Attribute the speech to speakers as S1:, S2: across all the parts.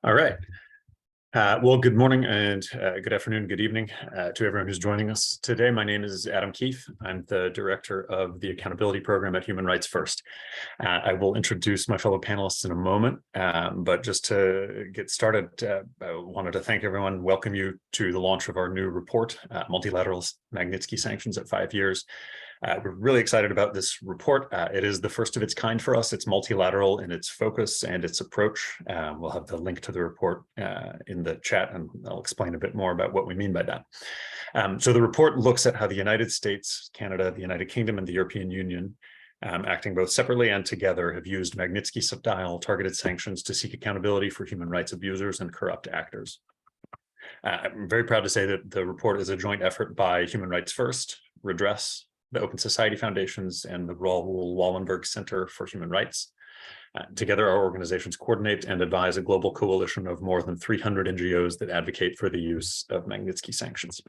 S1: All right. Well, good morning and good afternoon, good evening to everyone who's joining us today. My name is Adam Keefe. I'm the director of the accountability program at Human Rights First. I will introduce my fellow panelists in a moment, but just to get started, I wanted to thank everyone, welcome you to the launch of our new report, Multilateral Magnitsky Sanctions at 5 years. We're really excited about this report. It is the first of its kind for us. It's multilateral in its focus and its approach. We'll have the link to the report in the chat, and I'll explain a bit more about what we mean by that. So the report looks at how the United States, Canada, the United Kingdom, and the European Union, acting both separately and together, have used Magnitsky-style targeted sanctions to seek accountability for human rights abusers and corrupt actors. I'm very proud to say that the report is a joint effort by Human Rights First, Redress, the Open Society Foundations, and the Raoul Wallenberg Center for Human Rights. Together, our organizations coordinate and advise a global coalition of more than 300 NGOs that advocate for the use of Magnitsky sanctions.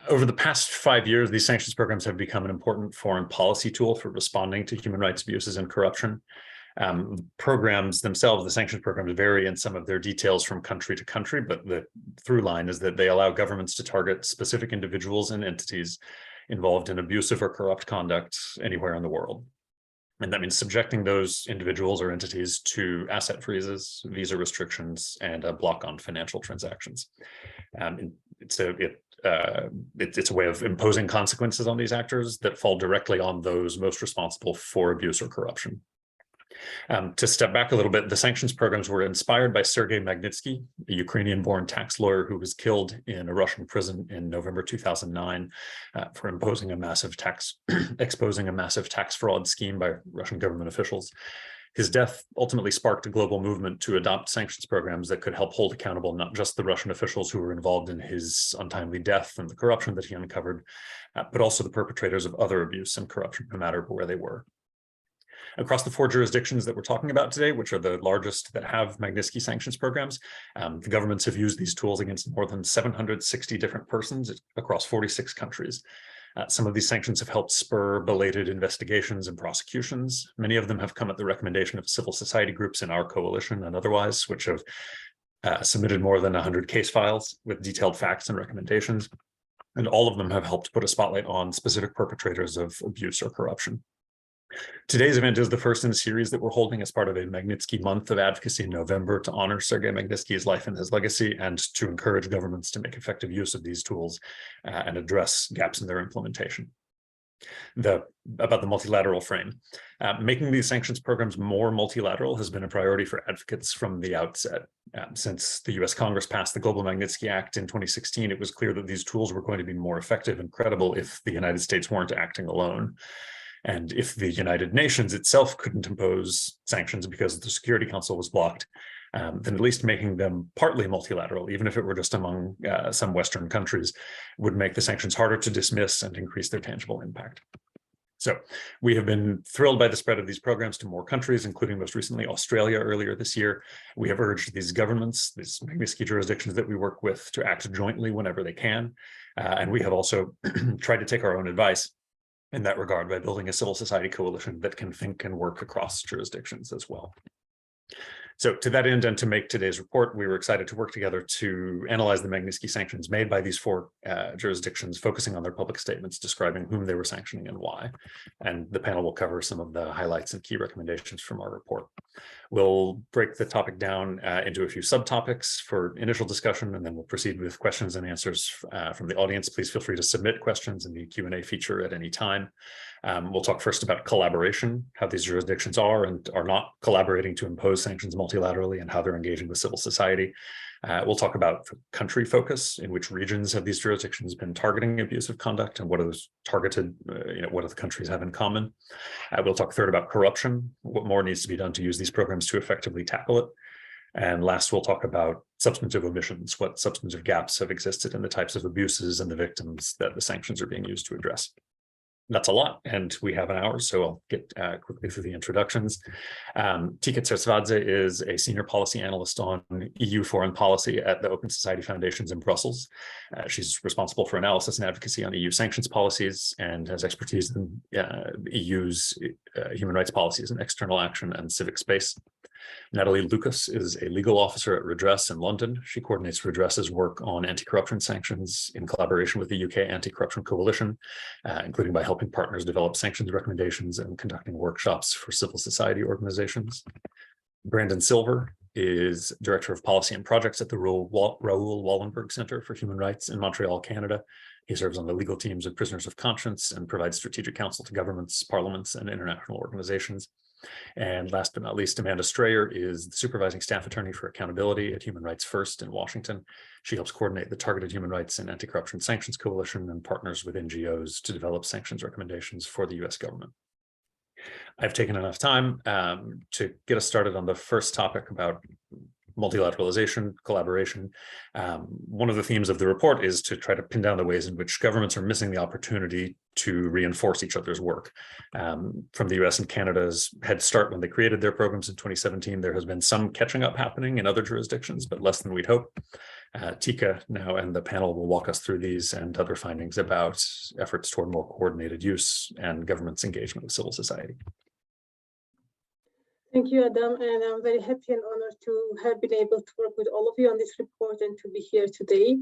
S1: Over the past 5 years, these sanctions programs have become an important foreign policy tool for responding to human rights abuses and corruption. Programs themselves, the sanctions programs, vary in some of their details from country to country, but the through line is that they allow governments to target specific individuals and entities involved in abusive or corrupt conduct anywhere in the world. And that means subjecting those individuals or entities to asset freezes, visa restrictions, and a block on financial transactions. It's a way of imposing consequences on these actors that fall directly on those most responsible for abuse or corruption. To step back a little bit, the sanctions programs were inspired by Sergei Magnitsky, a Ukrainian-born tax lawyer who was killed in a Russian prison in November 2009 for exposing a massive tax fraud scheme by Russian government officials. His death ultimately sparked a global movement to adopt sanctions programs that could help hold accountable not just the Russian officials who were involved in his untimely death and the corruption that he uncovered, but also the perpetrators of other abuse and corruption, no matter where they were. Across the 4 jurisdictions that we're talking about today, which are the largest that have Magnitsky sanctions programs, the governments have used these tools against more than 760 different persons across 46 countries. Some of these sanctions have helped spur belated investigations and prosecutions. Many of them have come at the recommendation of civil society groups in our coalition and otherwise, which have submitted more than 100 case files with detailed facts and recommendations. And all of them have helped put a spotlight on specific perpetrators of abuse or corruption. Today's event is the first in a series that we're holding as part of a Magnitsky month of advocacy in November to honor Sergei Magnitsky's life and his legacy, and to encourage governments to make effective use of these tools and address gaps in their implementation. About the multilateral frame. Making these sanctions programs more multilateral has been a priority for advocates from the outset. Since the US Congress passed the Global Magnitsky Act in 2016, it was clear that these tools were going to be more effective and credible if the United States weren't acting alone. And if the United Nations itself couldn't impose sanctions because the Security Council was blocked, then at least making them partly multilateral, even if it were just among some Western countries, would make the sanctions harder to dismiss and increase their tangible impact. So we have been thrilled by the spread of these programs to more countries, including most recently Australia earlier this year. We have urged these governments, these Magnitsky jurisdictions that we work with, to act jointly whenever they can. And we have also tried to take our own advice in that regard by building a civil society coalition that can think and work across jurisdictions as well. So to that end, and to make today's report, we were excited to work together to analyze the Magnitsky sanctions made by these 4 jurisdictions, focusing on their public statements describing whom they were sanctioning and why. And the panel will cover some of the highlights and key recommendations from our report. We'll break the topic down into a few subtopics for initial discussion, and then we'll proceed with questions and answers from the audience. Please feel free to submit questions in the Q&A feature at any time. We'll talk first about collaboration, how these jurisdictions are and are not collaborating to impose sanctions multilaterally, and how they're engaging with civil society. We'll talk about country focus, in which regions have these jurisdictions been targeting abusive conduct, and what are those targeted, what do the countries have in common? We'll talk third about corruption, what more needs to be done to use these programs to effectively tackle it. And last, we'll talk about substantive omissions, what substantive gaps have existed in the types of abuses and the victims that the sanctions are being used to address. That's a lot, and we have an hour, so I'll get quickly through the introductions. Tika Tsersvadze is a senior policy analyst on EU foreign policy at the Open Society Foundations in Brussels. She's responsible for analysis and advocacy on EU sanctions policies and has expertise in EU's human rights policies and external action and civic space. Natalie Lucas is a legal officer at Redress in London. She coordinates Redress's work on anti-corruption sanctions in collaboration with the UK Anti-Corruption Coalition, including by helping partners develop sanctions recommendations and conducting workshops for civil society organizations. Brandon Silver is Director of Policy and Projects at the Raoul Wallenberg Center for Human Rights in Montreal, Canada. He serves on the legal teams of Prisoners of Conscience and provides strategic counsel to governments, parliaments, and international organizations. And last but not least, Amanda Strayer is the Supervising Staff Attorney for Accountability at Human Rights First in Washington. She helps coordinate the Targeted Human Rights and Anti-Corruption Sanctions Coalition and partners with NGOs to develop sanctions recommendations for the US government. I've taken enough time to get us started on the first topic about multilateralization, collaboration. One of the themes of the report is to try to pin down the ways in which governments are missing the opportunity to reinforce each other's work. From the US and Canada's head start when they created their programs in 2017, there has been some catching up happening in other jurisdictions, but less than we'd hope. Tika now and the panel will walk us through these and other findings about efforts toward more coordinated use and government's engagement with civil society.
S2: Thank you, Adam, and I'm very happy and honored to have been able to work with all of you on this report and to be here today.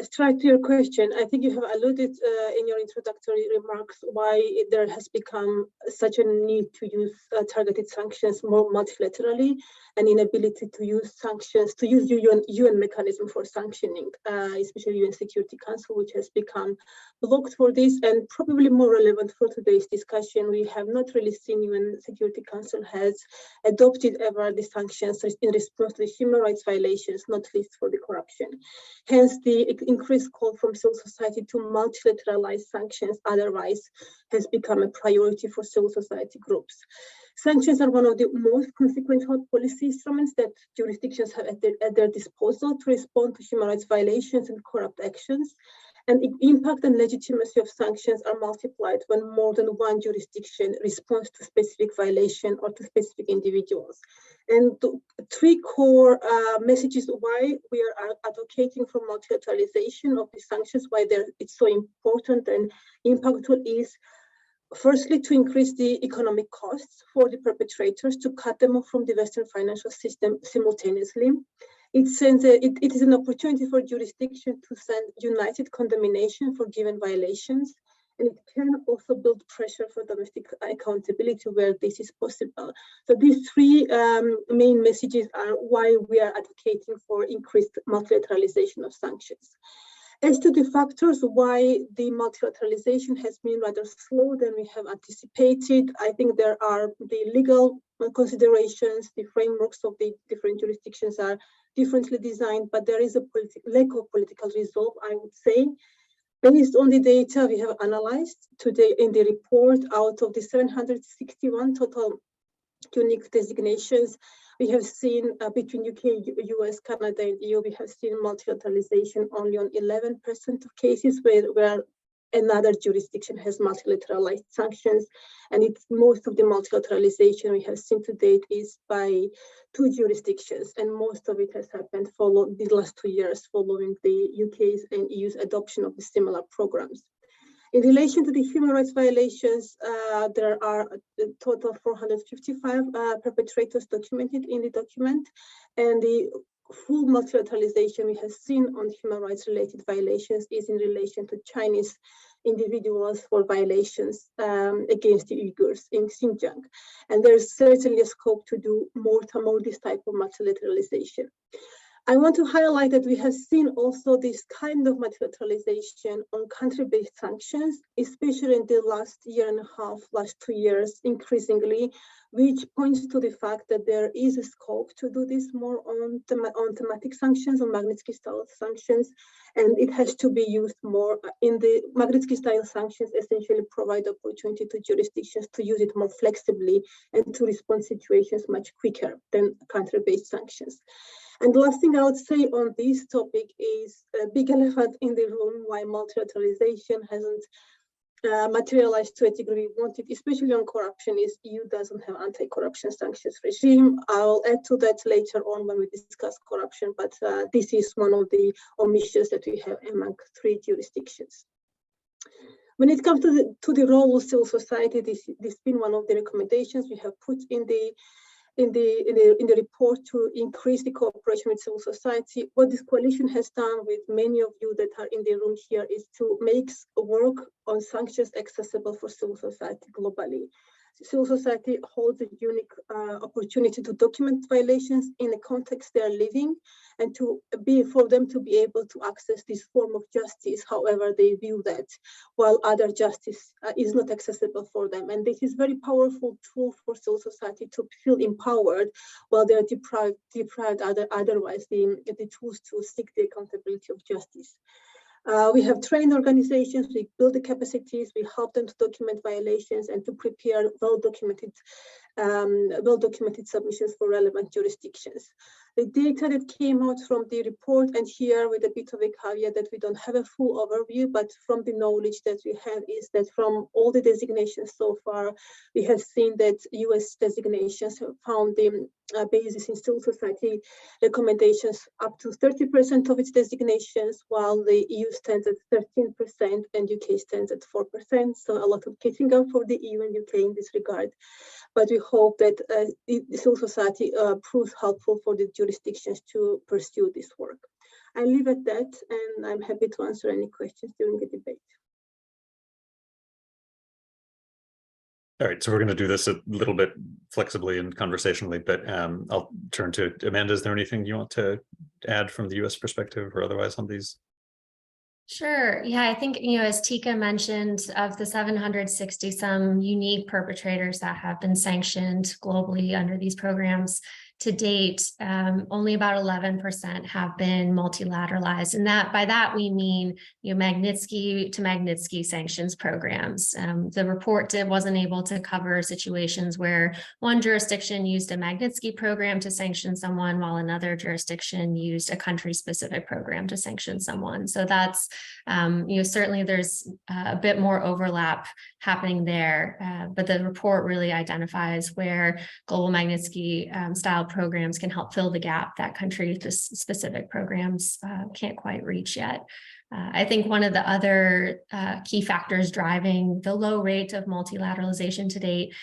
S2: Straight to your question, I think you have alluded in your introductory remarks why there has become such a need to use targeted sanctions more multilaterally, and inability to use sanctions, to use UN mechanism for sanctioning, especially UN Security Council, which has become blocked for this. And probably more relevant for today's discussion, we have not really seen UN Security Council has adopted ever the sanctions in response to human rights violations, not least for the corruption. Hence, the increased call from civil society to multilateralize sanctions otherwise has become a priority for civil society groups. Sanctions are one of the most consequential policy instruments that jurisdictions have at their disposal to respond to human rights violations and corrupt actions. And the impact and legitimacy of sanctions are multiplied when more than one jurisdiction responds to specific violation or to specific individuals. And three core messages why we are advocating for multilateralization of the sanctions, why it's so important and impactful is, firstly, to increase the economic costs for the perpetrators, to cut them off from the Western financial system simultaneously. It is an opportunity for jurisdiction to send united condemnation for given violations, and it can also build pressure for domestic accountability where this is possible. So these three main messages are why we are advocating for increased multilateralization of sanctions. As to the factors why the multilateralization has been rather slow than we have anticipated, I think there are the legal considerations, the frameworks of the different jurisdictions are differently designed, but there is a lack of political resolve, I would say. Based on the data we have analyzed today in the report, out of the 761 total unique designations, we have seen between UK, US, Canada, and EU, we have seen multilateralization only on 11% of cases where another jurisdiction has multilateralized sanctions. And most of the multilateralization we have seen to date is by two jurisdictions, and most of it has happened the last 2 years following the UK's and EU's adoption of the similar programs. In relation to the human rights violations, there are a total 455 perpetrators documented in the document, and the full multilateralization we have seen on human rights related violations is in relation to Chinese individuals for violations against the Uyghurs in Xinjiang. And there's certainly a scope to do more this type of multilateralization. I want to highlight that we have seen also this kind of multilateralization on country-based sanctions, especially in the last year and a half, last 2 years, increasingly, which points to the fact that there is a scope to do this more on thematic sanctions, on Magnitsky style sanctions, and it has to be used more in the Magnitsky style sanctions essentially provide opportunity to jurisdictions to use it more flexibly and to respond to situations much quicker than country-based sanctions. And the last thing I would say on this topic is a big elephant in the room why multilateralization hasn't materialized to a degree we wanted, especially on corruption, is EU doesn't have anti-corruption sanctions regime. I'll add to that later on when we discuss corruption, but this is one of the omissions that we have among three jurisdictions. When it comes to the role of civil society, this has been one of the recommendations we have put in the in the report to increase the cooperation with civil society. What this coalition has done with many of you that are in the room here is to make work on sanctions accessible for civil society globally. Civil society holds a unique opportunity to document violations in the context they are living, and for them to be able to access this form of justice however they view that, while other justice is not accessible for them. And this is very powerful tool for civil society to feel empowered while they are deprived otherwise the tools to seek the accountability of justice. We have trained organizations, we build the capacities, we help them to document violations and to prepare well-documented submissions for relevant jurisdictions. The data that came out from the report, and here with a bit of a caveat that we don't have a full overview, but from the knowledge that we have is that from all the designations so far, we have seen that US designations have found the basis in civil society recommendations up to 30% of its designations, while the EU stands at 13% and UK stands at 4%. So a lot of catching up for the EU and UK in this regard. But we hope that civil society proves helpful for the jurisdictions to pursue this work. I leave at that, and I'm happy to answer any questions during the debate.
S1: All right, so we're going to do this a little bit flexibly and conversationally, but I'll turn to Amanda. Is there anything you want to add from the US perspective or otherwise on these?
S3: Sure. Yeah, I think, as Tika mentioned, of the 760 some unique perpetrators that have been sanctioned globally under these programs, to date, only about 11% have been multilateralized. And by that, we mean Magnitsky to Magnitsky sanctions programs. The report wasn't able to cover situations where one jurisdiction used a Magnitsky program to sanction someone while another jurisdiction used a country-specific program to sanction someone. So that's, certainly there's a bit more overlap happening there, but the report really identifies where global Magnitsky style programs can help fill the gap that country-specific programs can't quite reach yet. I think one of the other key factors driving the low rate of multilateralization to date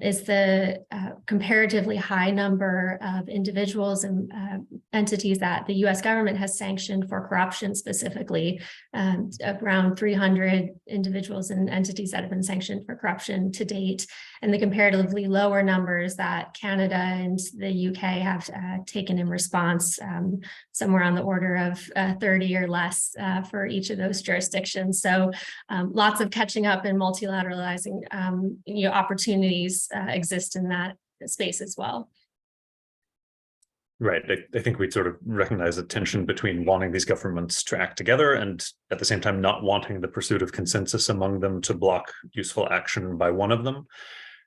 S3: is the comparatively high number of individuals and entities that the US government has sanctioned for corruption specifically, around 300 individuals and entities that have been sanctioned for corruption to date, and the comparatively lower numbers that Canada and the UK have taken in response, somewhere on the order of 30 or less for each of those jurisdictions. So lots of catching up and multilateralizing opportunities exist in that space as well.
S1: Right. I think we sort of recognize a tension between wanting these governments to act together and at the same time not wanting the pursuit of consensus among them to block useful action by one of them.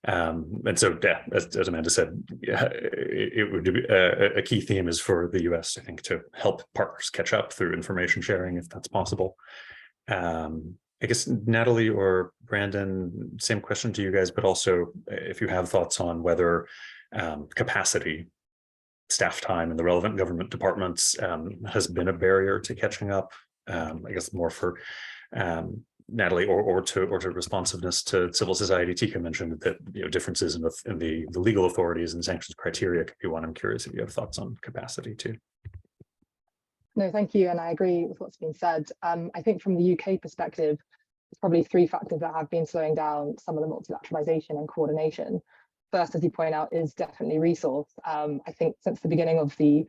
S1: And so, yeah, as Amanda said, it would be a key theme is for the US, I think, to help partners catch up through information sharing, if that's possible. I guess, Natalie or Brandon, same question to you guys, but also if you have thoughts on whether capacity, staff time in the relevant government departments has been a barrier to catching up. I guess more for Natalie or to responsiveness to civil society. Tika mentioned that differences in the legal authorities and sanctions criteria could be one. I'm curious if you have thoughts on capacity too.
S4: No, thank you, and I agree with what's been said. I think from the UK perspective, there's probably three factors that have been slowing down some of the multilateralization and coordination. First, as you point out, is definitely resource. I think since the beginning of the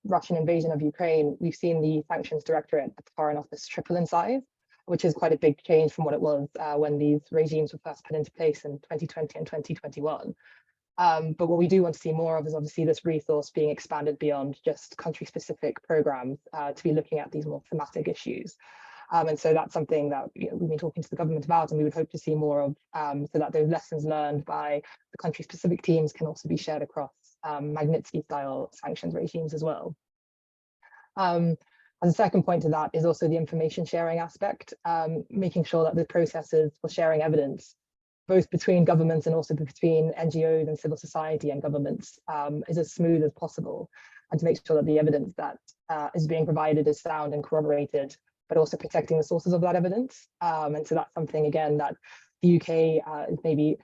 S4: Russian invasion of Ukraine, we've seen the sanctions directorate at the Foreign Office triple in size, which is quite a big change from what it was when these regimes were first put into place in 2020 and 2021. But what we do want to see more of is obviously this resource being expanded beyond just country-specific programs to be looking at these more thematic issues. And so that's something that we've been talking to the government about, and we would hope to see more of, so that those lessons learned by the country-specific teams can also be shared across Magnitsky-style sanctions regimes as well. As a second point to that is also the information sharing aspect, making sure that the processes for sharing evidence, both between governments and also between NGOs and civil society and governments, is as smooth as possible, and to make sure that the evidence that is being provided is sound and corroborated, but also protecting the sources of that evidence. And so that's something, again, that the UK is maybe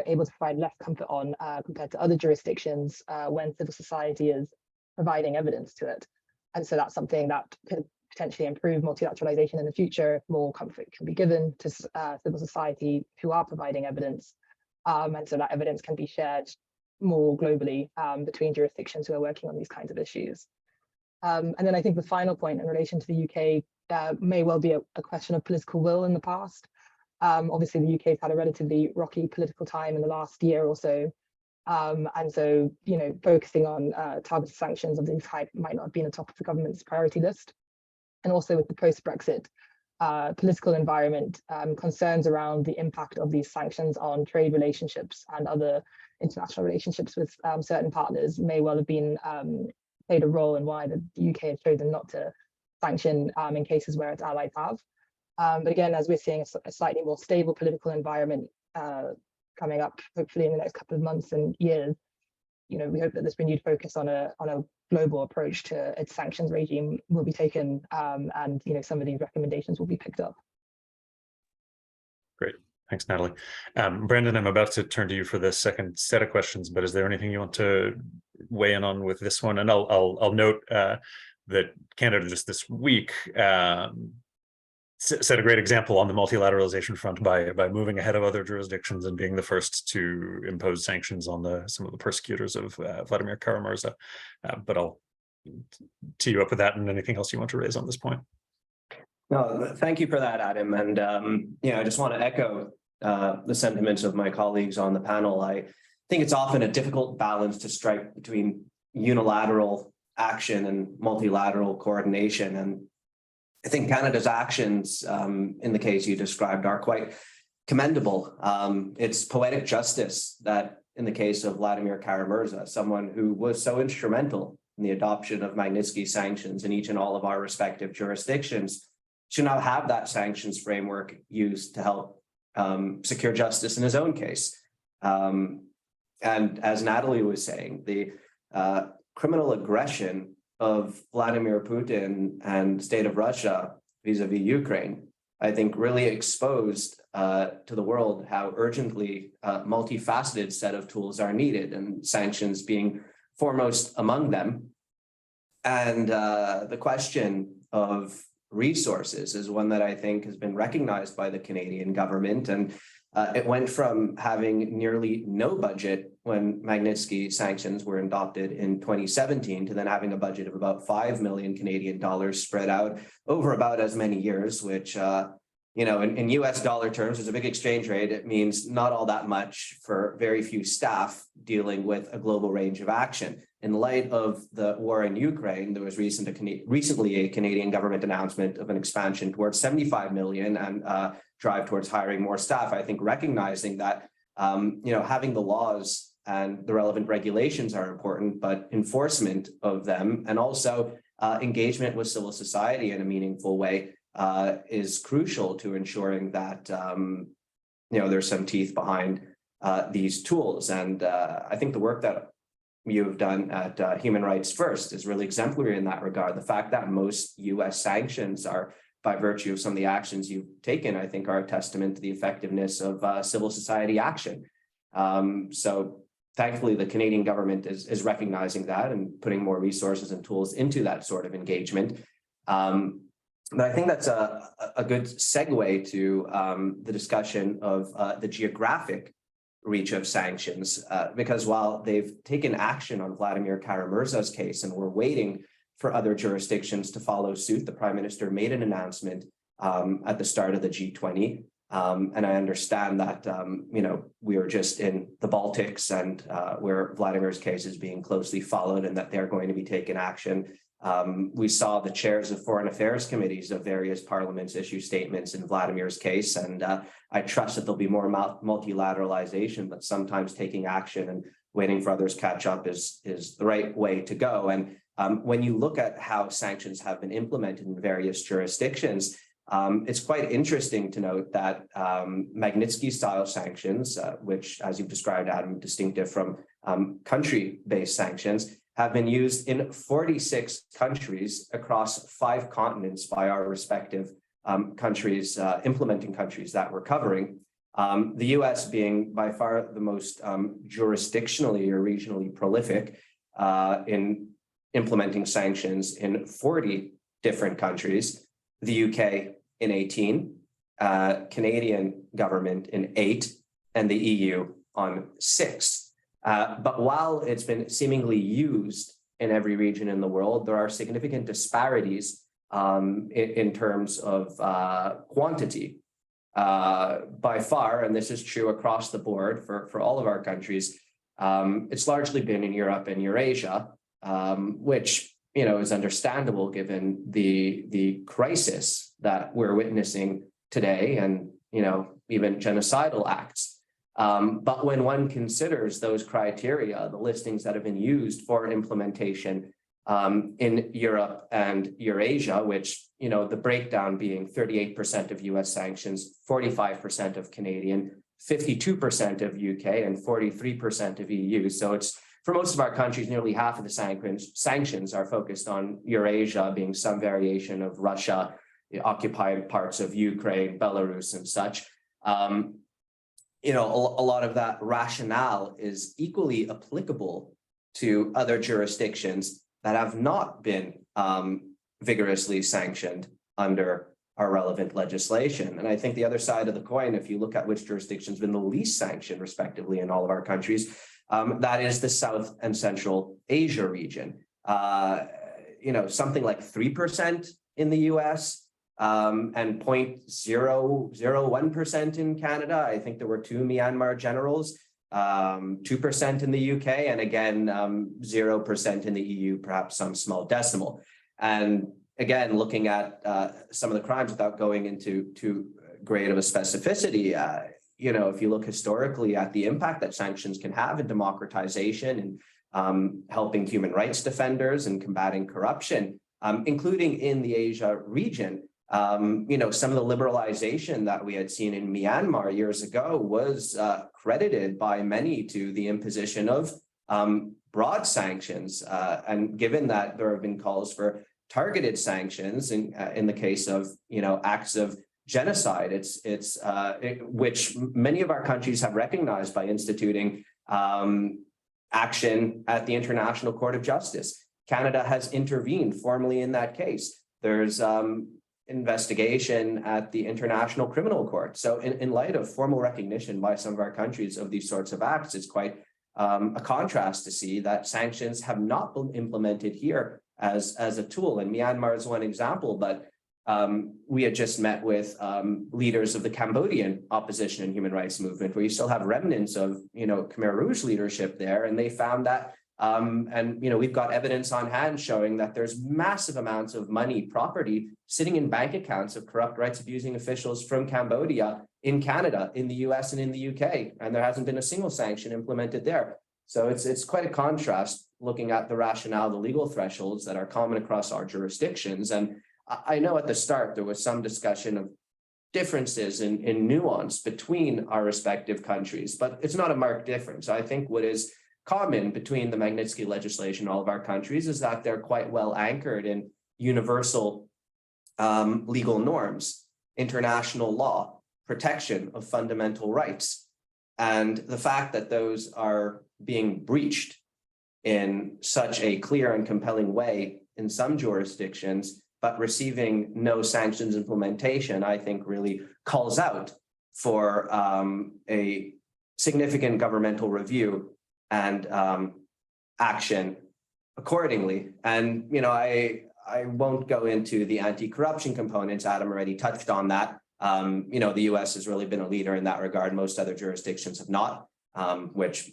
S4: able to provide less comfort on compared to other jurisdictions when civil society is providing evidence to it. And so that's something that could potentially improve multilateralization in the future if more comfort can be given to civil society who are providing evidence. And so that evidence can be shared more globally between jurisdictions who are working on these kinds of issues. And then I think the final point in relation to the UK may well be a question of political will in the past. Obviously, the UK has had a relatively rocky political time in the last year or so. And so, focusing on targeted sanctions of this type might not have been atop of the government's priority list. And also with the post-Brexit political environment, concerns around the impact of these sanctions on trade relationships and other international relationships with certain partners may well have been played a role in why the UK has chosen not to sanction in cases where its allies have. But again, as we're seeing a slightly more stable political environment coming up, hopefully in the next couple of months and years, we hope that this renewed focus on a global approach to its sanctions regime will be taken, and some of these recommendations will be picked up.
S1: Great, thanks, Natalie. Brendan, I'm about to turn to you for the second set of questions, but is there anything you want to weigh in on with this one? And I'll note that Canada just this week set a great example on the multilateralization front by moving ahead of other jurisdictions and being the first to impose sanctions on some of the persecutors of Vladimir Kara-Murza. But I'll tee you up with that and anything else you want to raise on this point.
S5: No, thank you for that, Adam. And I just want to echo the sentiments of my colleagues on the panel. I think it's often a difficult balance to strike between unilateral action and multilateral coordination. And I think Canada's actions in the case you described are quite commendable. It's poetic justice that in the case of Vladimir Kara-Murza, someone who was so instrumental in the adoption of Magnitsky sanctions in each and all of our respective jurisdictions, should now have that sanctions framework used to help secure justice in his own case. And as Natalie was saying, the criminal aggression of Vladimir Putin and the state of Russia vis-a-vis Ukraine, I think really exposed to the world how urgently multifaceted set of tools are needed, and sanctions being foremost among them. And the question of resources is one that I think has been recognized by the Canadian government. And it went from having nearly no budget when Magnitsky sanctions were adopted in 2017 to then having a budget of about 5 million Canadian dollars spread out over about as many years, which, in US dollar terms, is a big exchange rate. It means not all that much for very few staff dealing with a global range of action. In light of the war in Ukraine, there was recently a Canadian government announcement of an expansion towards 75 million and drive towards hiring more staff. I think recognizing that, having the laws and the relevant regulations are important, but enforcement of them and also engagement with civil society in a meaningful way is crucial to ensuring that, there's some teeth behind these tools. And I think the work that you have done at Human Rights First is really exemplary in that regard. The fact that most US sanctions are by virtue of some of the actions you've taken, I think are a testament to the effectiveness of civil society action. So thankfully, the Canadian government is recognizing that and putting more resources and tools into that sort of engagement. But I think that's a good segue to the discussion of the geographic reach of sanctions, because while they've taken action on Vladimir Kara-Murza's case and we're waiting for other jurisdictions to follow suit, the Prime Minister made an announcement at the start of the G20. And I understand that, we are just in the Baltics and where Vladimir's case is being closely followed and that they're going to be taking action. We saw the chairs of foreign affairs committees of various parliaments issue statements in Vladimir's case. And I trust that there'll be more multilateralization, but sometimes taking action and waiting for others catch up is the right way to go. And when you look at how sanctions have been implemented in various jurisdictions, it's quite interesting to note that Magnitsky-style sanctions, which, as you've described, Adam, distinctive from country-based sanctions, have been used in 46 countries across 5 continents by our respective countries, implementing countries that we're covering. The US being by far the most jurisdictionally or regionally prolific in implementing sanctions in 40 different countries, the UK in 18, Canadian government in 8, and the EU on 6. But while it's been seemingly used in every region in the world, there are significant disparities in terms of quantity. By far, and this is true across the board for all of our countries, it's largely been in Europe and Eurasia, which is understandable given the crisis that we're witnessing today, and even genocidal acts. But when one considers those criteria, the listings that have been used for implementation in Europe and Eurasia, which the breakdown being 38% of US sanctions, 45% of Canadian, 52% of UK, and 43% of EU. So it's, for most of our countries, nearly half of the sanctions are focused on Eurasia, being some variation of Russia, the occupied parts of Ukraine, Belarus, and such. A lot of that rationale is equally applicable to other jurisdictions that have not been vigorously sanctioned under our relevant legislation. And I think the other side of the coin, if you look at which jurisdictions have been the least sanctioned, respectively, in all of our countries, that is the South and Central Asia region. Something like 3% in the US and 0.001% in Canada. I think there were 2 Myanmar generals, 2% in the UK, and again, 0% in the EU, perhaps some small decimal. And again, looking at some of the crimes without going into too great of a specificity, if you look historically at the impact that sanctions can have in democratization and helping human rights defenders and combating corruption, including in the Asia region, some of the liberalization that we had seen in Myanmar years ago was credited by many to the imposition of broad sanctions. And given that there have been calls for targeted sanctions in the case of acts of genocide, which many of our countries have recognized by instituting action at the International Court of Justice. Canada has intervened formally in that case. There's investigation at the International Criminal Court. So in light of formal recognition by some of our countries of these sorts of acts, it's quite a contrast to see that sanctions have not been implemented here as a tool. And Myanmar is one example, but we had just met with leaders of the Cambodian opposition and human rights movement, where you still have remnants of, Khmer Rouge leadership there. And they found that, we've got evidence on hand showing that there's massive amounts of money, property sitting in bank accounts of corrupt rights abusing officials from Cambodia in Canada, in the US, and in the UK. And there hasn't been a single sanction implemented there. So it's quite a contrast looking at the rationale, the legal thresholds that are common across our jurisdictions. And I know at the start there was some discussion of differences in nuance between our respective countries, but it's not a marked difference. I think what is common between the Magnitsky legislation in all of our countries is that they're quite well anchored in universal legal norms, international law, protection of fundamental rights. And the fact that those are being breached in such a clear and compelling way in some jurisdictions, but receiving no sanctions implementation, I think really calls out for a significant governmental review and action accordingly. And, I won't go into the anti-corruption components. Adam already touched on that. The US has really been a leader in that regard. Most other jurisdictions have not, which,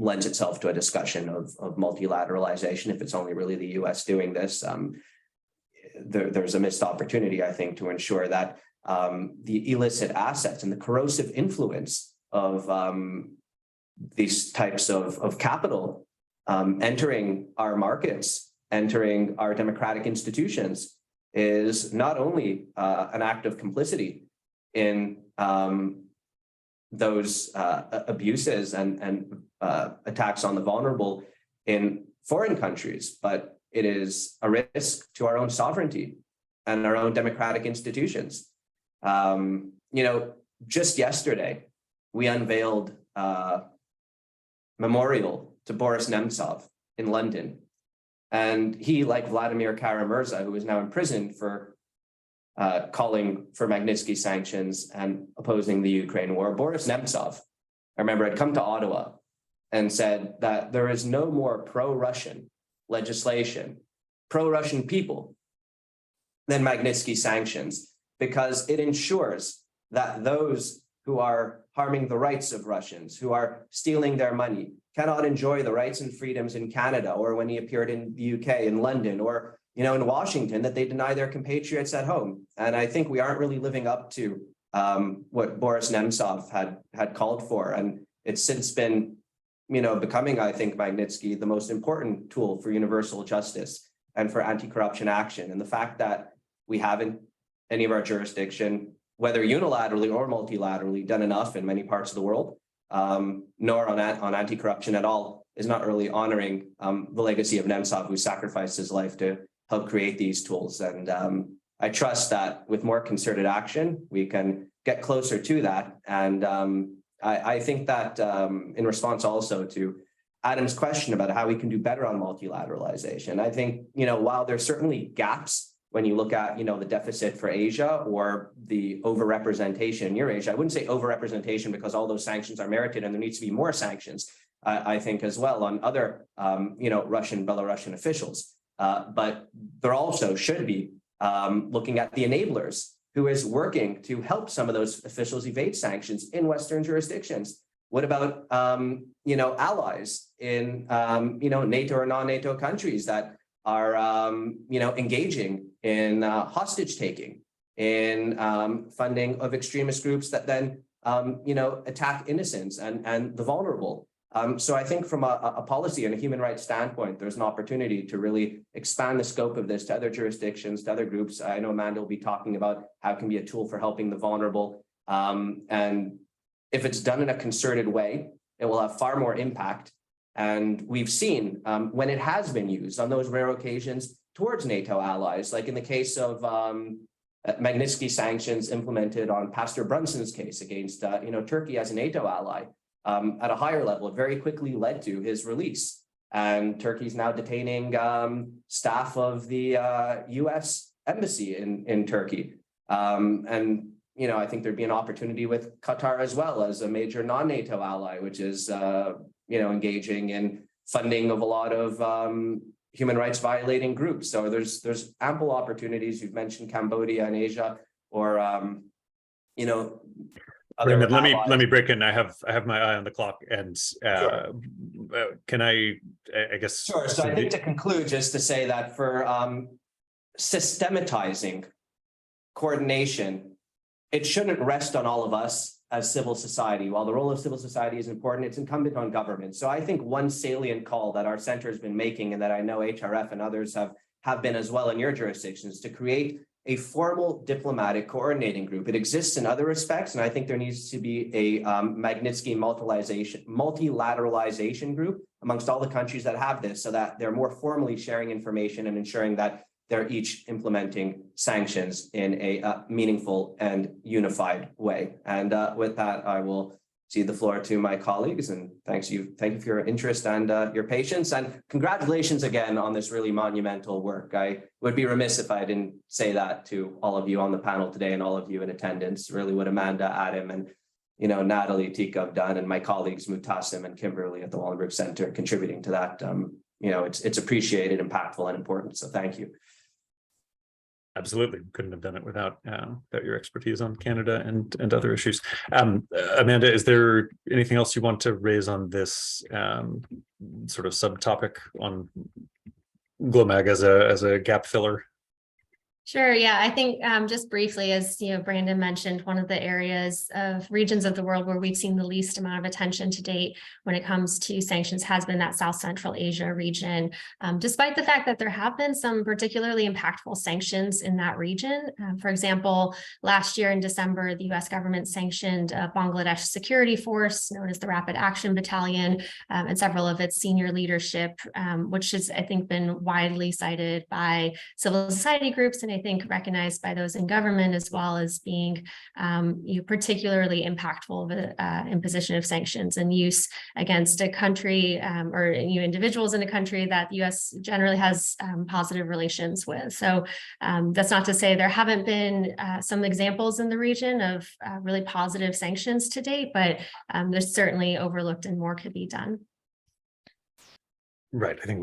S5: lends itself to a discussion of multilateralization. If it's only really the US doing this, there's a missed opportunity, I think, to ensure that the illicit assets and the corrosive influence of these types of capital entering our markets, entering our democratic institutions, is not only an act of complicity in those abuses and attacks on the vulnerable in foreign countries, but it is a risk to our own sovereignty and our own democratic institutions. just yesterday, we unveiled a memorial to Boris Nemtsov in London. And he, like Vladimir Kara-Murza, who is now in prison for calling for Magnitsky sanctions and opposing the Ukraine war, Boris Nemtsov, I remember, had come to Ottawa and said that there is no more pro-Russian legislation, pro-Russian people than Magnitsky sanctions, because it ensures that those who are harming the rights of Russians, who are stealing their money, cannot enjoy the rights and freedoms in Canada, or when he appeared in the UK, in London, or in Washington, that they deny their compatriots at home. And I think we aren't really living up to what Boris Nemtsov had called for. And it's since been, becoming, I think, Magnitsky, the most important tool for universal justice and for anti-corruption action. And the fact that we haven't, any of our jurisdiction, whether unilaterally or multilaterally, done enough in many parts of the world, nor on anti-corruption at all, is not really honoring the legacy of Nemtsov, who sacrificed his life to help create these tools. And I trust that with more concerted action, we can get closer to that. And I think that in response also to Adam's question about how we can do better on multilateralization, I think, while there's certainly gaps when you look at, the deficit for Asia or the overrepresentation in Eurasia. I wouldn't say overrepresentation because all those sanctions are merited and there needs to be more sanctions, I think, as well on other, Russian, Belarusian officials. But there also should be looking at the enablers, who is working to help some of those officials evade sanctions in Western jurisdictions. What about, allies in, NATO or non-NATO countries that are, engaging in hostage taking, in funding of extremist groups that then, attack innocents and the vulnerable. So I think from a policy and a human rights standpoint, there's an opportunity to really expand the scope of this to other jurisdictions, to other groups. I know Amanda will be talking about how it can be a tool for helping the vulnerable. And if it's done in a concerted way, it will have far more impact. And we've seen when it has been used on those rare occasions towards NATO allies, like in the case of Magnitsky sanctions implemented on Pastor Brunson's case against Turkey as a NATO ally. At a higher level, it very quickly led to his release. And Turkey's now detaining staff of the US embassy in Turkey. And, I think there'd be an opportunity with Qatar as well as a major non-NATO ally, which is, engaging in funding of a lot of human rights violating groups. So there's ample opportunities. You've mentioned Cambodia and Asia, or,
S1: Raymond, let me break in. I have my eye on the clock, and
S5: Sure.
S1: Can I guess?
S5: Sure. So I think to conclude, just to say that for systematizing coordination, it shouldn't rest on all of us as civil society. While the role of civil society is important, it's incumbent on government. So I think one salient call that our center has been making, and that I know HRF and others have been as well in your jurisdictions, to create a formal diplomatic coordinating group. It exists in other respects, and I think there needs to be a Magnitsky multilateralization group amongst all the countries that have this, so that they're more formally sharing information and ensuring that they're each implementing sanctions in a meaningful and unified way. And with that, I will cede the floor to my colleagues, and thank you for your interest and your patience, and congratulations again on this really monumental work. I would be remiss if I didn't say that to all of you on the panel today and all of you in attendance. Really what Amanda, Adam, and Natalie, Tika have done, and my colleagues Mutasim and Kimberly at the Wallenberg Center contributing to that. It's appreciated, impactful, and important. So thank you.
S1: Absolutely, couldn't have done it without your expertise on Canada and other issues. Amanda, is there anything else you want to raise on this sort of subtopic on GLOMAG as a gap filler?
S3: Sure. Yeah, I think just briefly, as Brandon mentioned, one of the areas of regions of the world where we've seen the least amount of attention to date when it comes to sanctions has been that South Central Asia region, despite the fact that there have been some particularly impactful sanctions in that region. For example, last year in December, the U.S. government sanctioned a Bangladesh security force known as the Rapid Action Battalion and several of its senior leadership, which has, I think, been widely cited by civil society groups and I think recognized by those in government as well as being particularly impactful of imposition of sanctions and use against a country or individuals in a country that the U.S. generally has positive relations with. So that's not to say there haven't been some examples in the region of really positive sanctions to date, but there's certainly overlooked and more could be done.
S1: Right. I think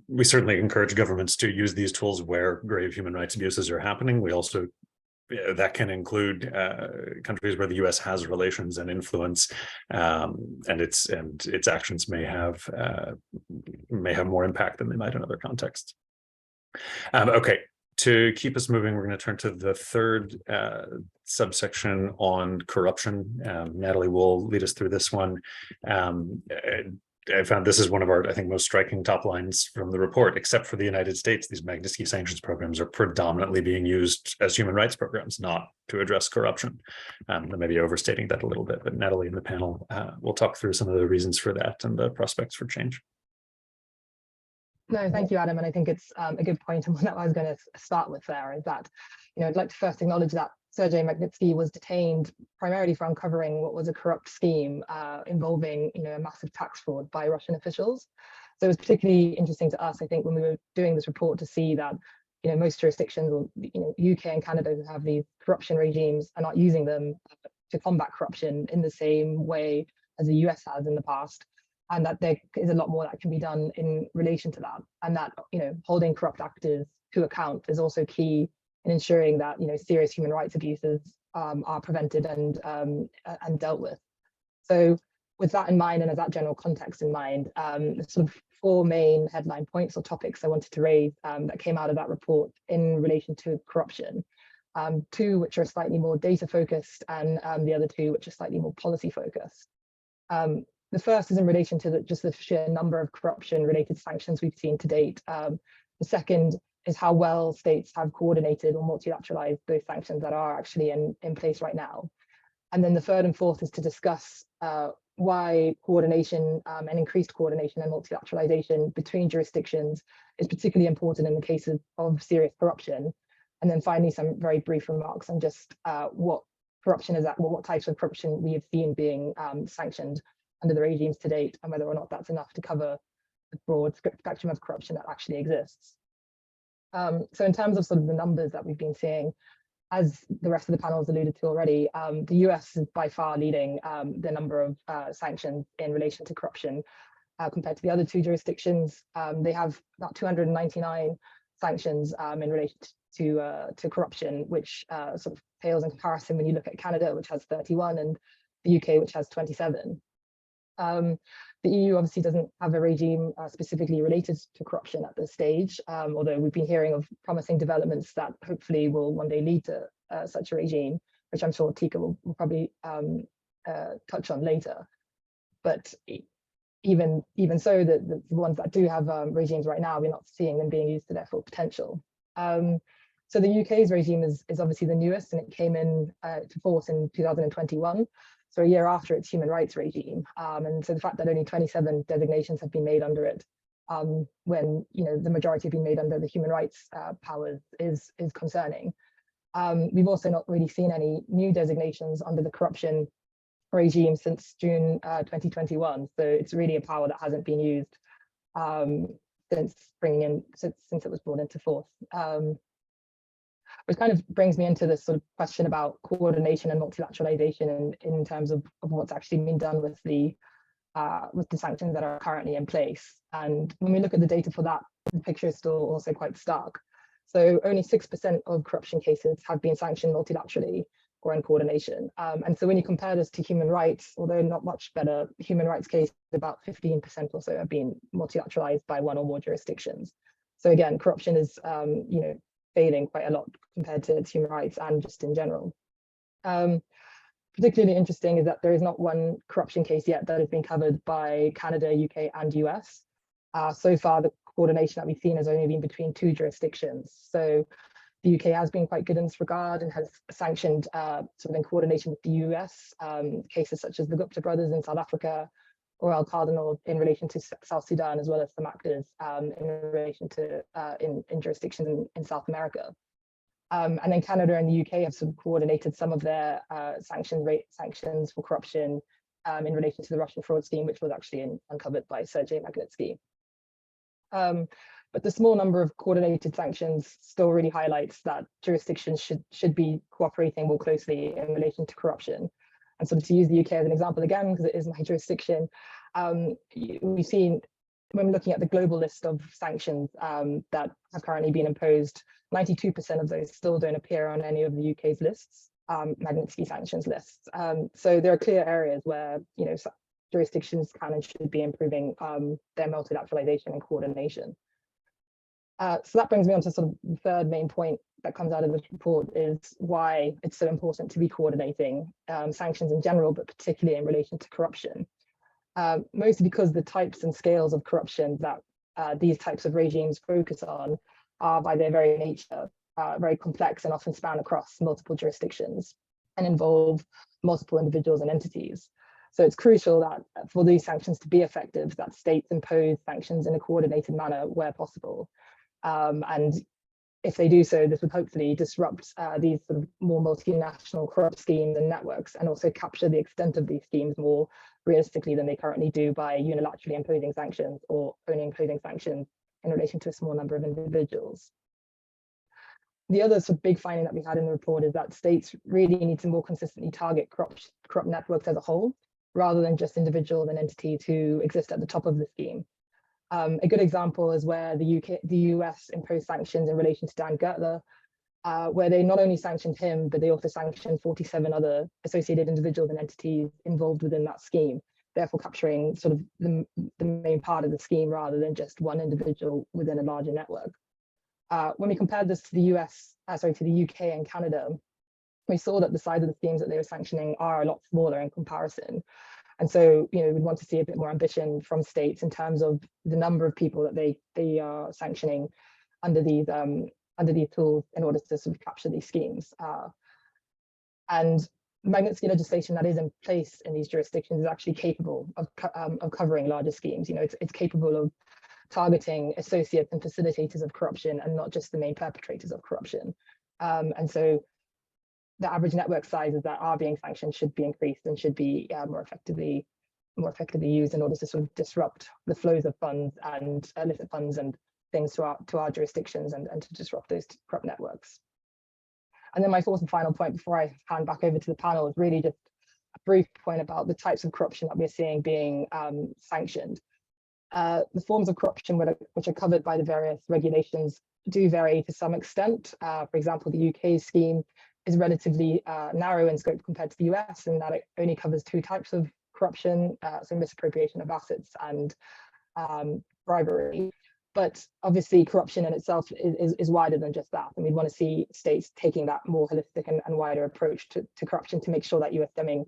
S1: we certainly encourage governments to use these tools where grave human rights abuses are happening. We also that can include countries where the U.S. has relations and influence, and its actions may have more impact than they might in other contexts. Okay. To keep us moving, we're going to turn to the third subsection on corruption. Natalie will lead us through this one. I found this is one of our, I think, most striking top lines from the report. Except for the United States, these Magnitsky sanctions programs are predominantly being used as human rights programs, not to address corruption. I may be overstating that a little bit, but Natalie in the panel will talk through some of the reasons for that and the prospects for change.
S4: No, thank you, Adam. And I think it's a good point, and one that I was going to start with there is that, I'd like to first acknowledge that Sergei Magnitsky was detained primarily for uncovering what was a corrupt scheme involving, a massive tax fraud by Russian officials. So it was particularly interesting to us, I think, when we were doing this report to see that, most jurisdictions, or UK and Canada, who have these corruption regimes, are not using them to combat corruption in the same way as the US has in the past. And that there is a lot more that can be done in relation to that, and that holding corrupt actors to account is also key in ensuring that serious human rights abuses are prevented and dealt with. So, with that in mind, and as that general context in mind, the sort of four main headline points or topics I wanted to raise that came out of that report in relation to corruption. Two which are slightly more data focused, and the other two which are slightly more policy focused. The first is in relation to just the sheer number of corruption-related sanctions we've seen to date. The second is how well states have coordinated or multilateralized those sanctions that are actually in place right now. And then the third and fourth is to discuss why coordination and increased coordination and multilateralization between jurisdictions is particularly important in the case of serious corruption. And then finally, some very brief remarks on just what corruption is, what types of corruption we have seen being sanctioned under the regimes to date, and whether or not that's enough to cover the broad spectrum of corruption that actually exists. So in terms of sort of the numbers that we've been seeing, as the rest of the panel has alluded to already, the US is by far leading the number of sanctions in relation to corruption compared to the other two jurisdictions. They have about 299 sanctions in relation to corruption, which sort of pales in comparison when you look at Canada, which has 31, and the UK, which has 27. The EU obviously doesn't have a regime specifically related to corruption at this stage, although we've been hearing of promising developments that hopefully will one day lead to such a regime, which I'm sure Tika will probably touch on later. But even so, the ones that do have regimes right now, we're not seeing them being used to their full potential. So the UK's regime is obviously the newest, and it came in to force in 2021. So a year after its human rights regime, and so the fact that only 27 designations have been made under it, when the majority have been made under the human rights powers, is concerning. We've also not really seen any new designations under the corruption regime since June 2021. So it's really a power that hasn't been used since it was brought into force. Which kind of brings me into this sort of question about coordination and multilateralization in terms of what's actually been done with the sanctions that are currently in place. And when we look at the data for that, the picture is still also quite stark. So only 6% of corruption cases have been sanctioned multilaterally or in coordination. And so when you compare this to human rights, although not much better, human rights cases, about 15% or so have been multilateralized by one or more jurisdictions. So again, corruption is failing quite a lot compared to its human rights and just in general. Particularly interesting is that there is not one corruption case yet that has been covered by Canada, UK, and US. So far, the coordination that we've seen has only been between two jurisdictions. So the UK has been quite good in this regard and has sanctioned sort of in coordination with the US cases such as the Gupta brothers in South Africa, or Al Cardinal in relation to South Sudan, as well as some actors in relation to in jurisdictions in South America. And then Canada and the UK have sort of coordinated some of their sanctions for corruption in relation to the Russian fraud scheme, which was actually uncovered by Sergei Magnitsky. But the small number of coordinated sanctions still really highlights that jurisdictions should be cooperating more closely in relation to corruption. And sort of to use the UK as an example again, because it is my jurisdiction, we've seen when looking at the global list of sanctions that have currently been imposed, 92% of those still don't appear on any of the UK's lists, Magnitsky sanctions lists. So there are clear areas where jurisdictions can and should be improving their multilateralization and coordination. So that brings me on to sort of the third main point that comes out of this report is why it's so important to be coordinating sanctions in general, but particularly in relation to corruption. Mostly because the types and scales of corruption that these types of regimes focus on are by their very nature very complex and often span across multiple jurisdictions and involve multiple individuals and entities. So it's crucial that for these sanctions to be effective, that states impose sanctions in a coordinated manner where possible. And if they do so, this would hopefully disrupt these sort of more multinational corrupt schemes and networks, and also capture the extent of these schemes more realistically than they currently do by unilaterally imposing sanctions or only imposing sanctions in relation to a small number of individuals. The other sort of big finding that we had in the report is that states really need to more consistently target corrupt networks as a whole, rather than just individuals and entities who exist at the top of the scheme. A good example is where the US imposed sanctions in relation to Dan Gertler, where they not only sanctioned him, but they also sanctioned 47 other associated individuals and entities involved within that scheme, therefore capturing sort of the main part of the scheme rather than just one individual within a larger network. When we compared this to the UK and Canada, we saw that the size of the schemes that they were sanctioning are a lot smaller in comparison. And so, we'd want to see a bit more ambition from states in terms of the number of people that they are sanctioning under these tools in order to sort of capture these schemes. And Magnitsky legislation that is in place in these jurisdictions is actually capable of covering larger schemes. It's capable of targeting associates and facilitators of corruption and not just the main perpetrators of corruption. And so the average network sizes that are being sanctioned should be increased and should be more effectively used in order to sort of disrupt the flows of funds and illicit funds and things to our jurisdictions and to disrupt those corrupt networks. And then my fourth and final point before I hand back over to the panel is really just a brief point about the types of corruption that we're seeing being sanctioned. The forms of corruption which are covered by the various regulations do vary to some extent. For example, the UK scheme is relatively narrow in scope compared to the US, in that it only covers two types of corruption, so misappropriation of assets and bribery. But obviously corruption in itself is wider than just that. And we'd want to see states taking that more holistic and wider approach to corruption to make sure that you are stemming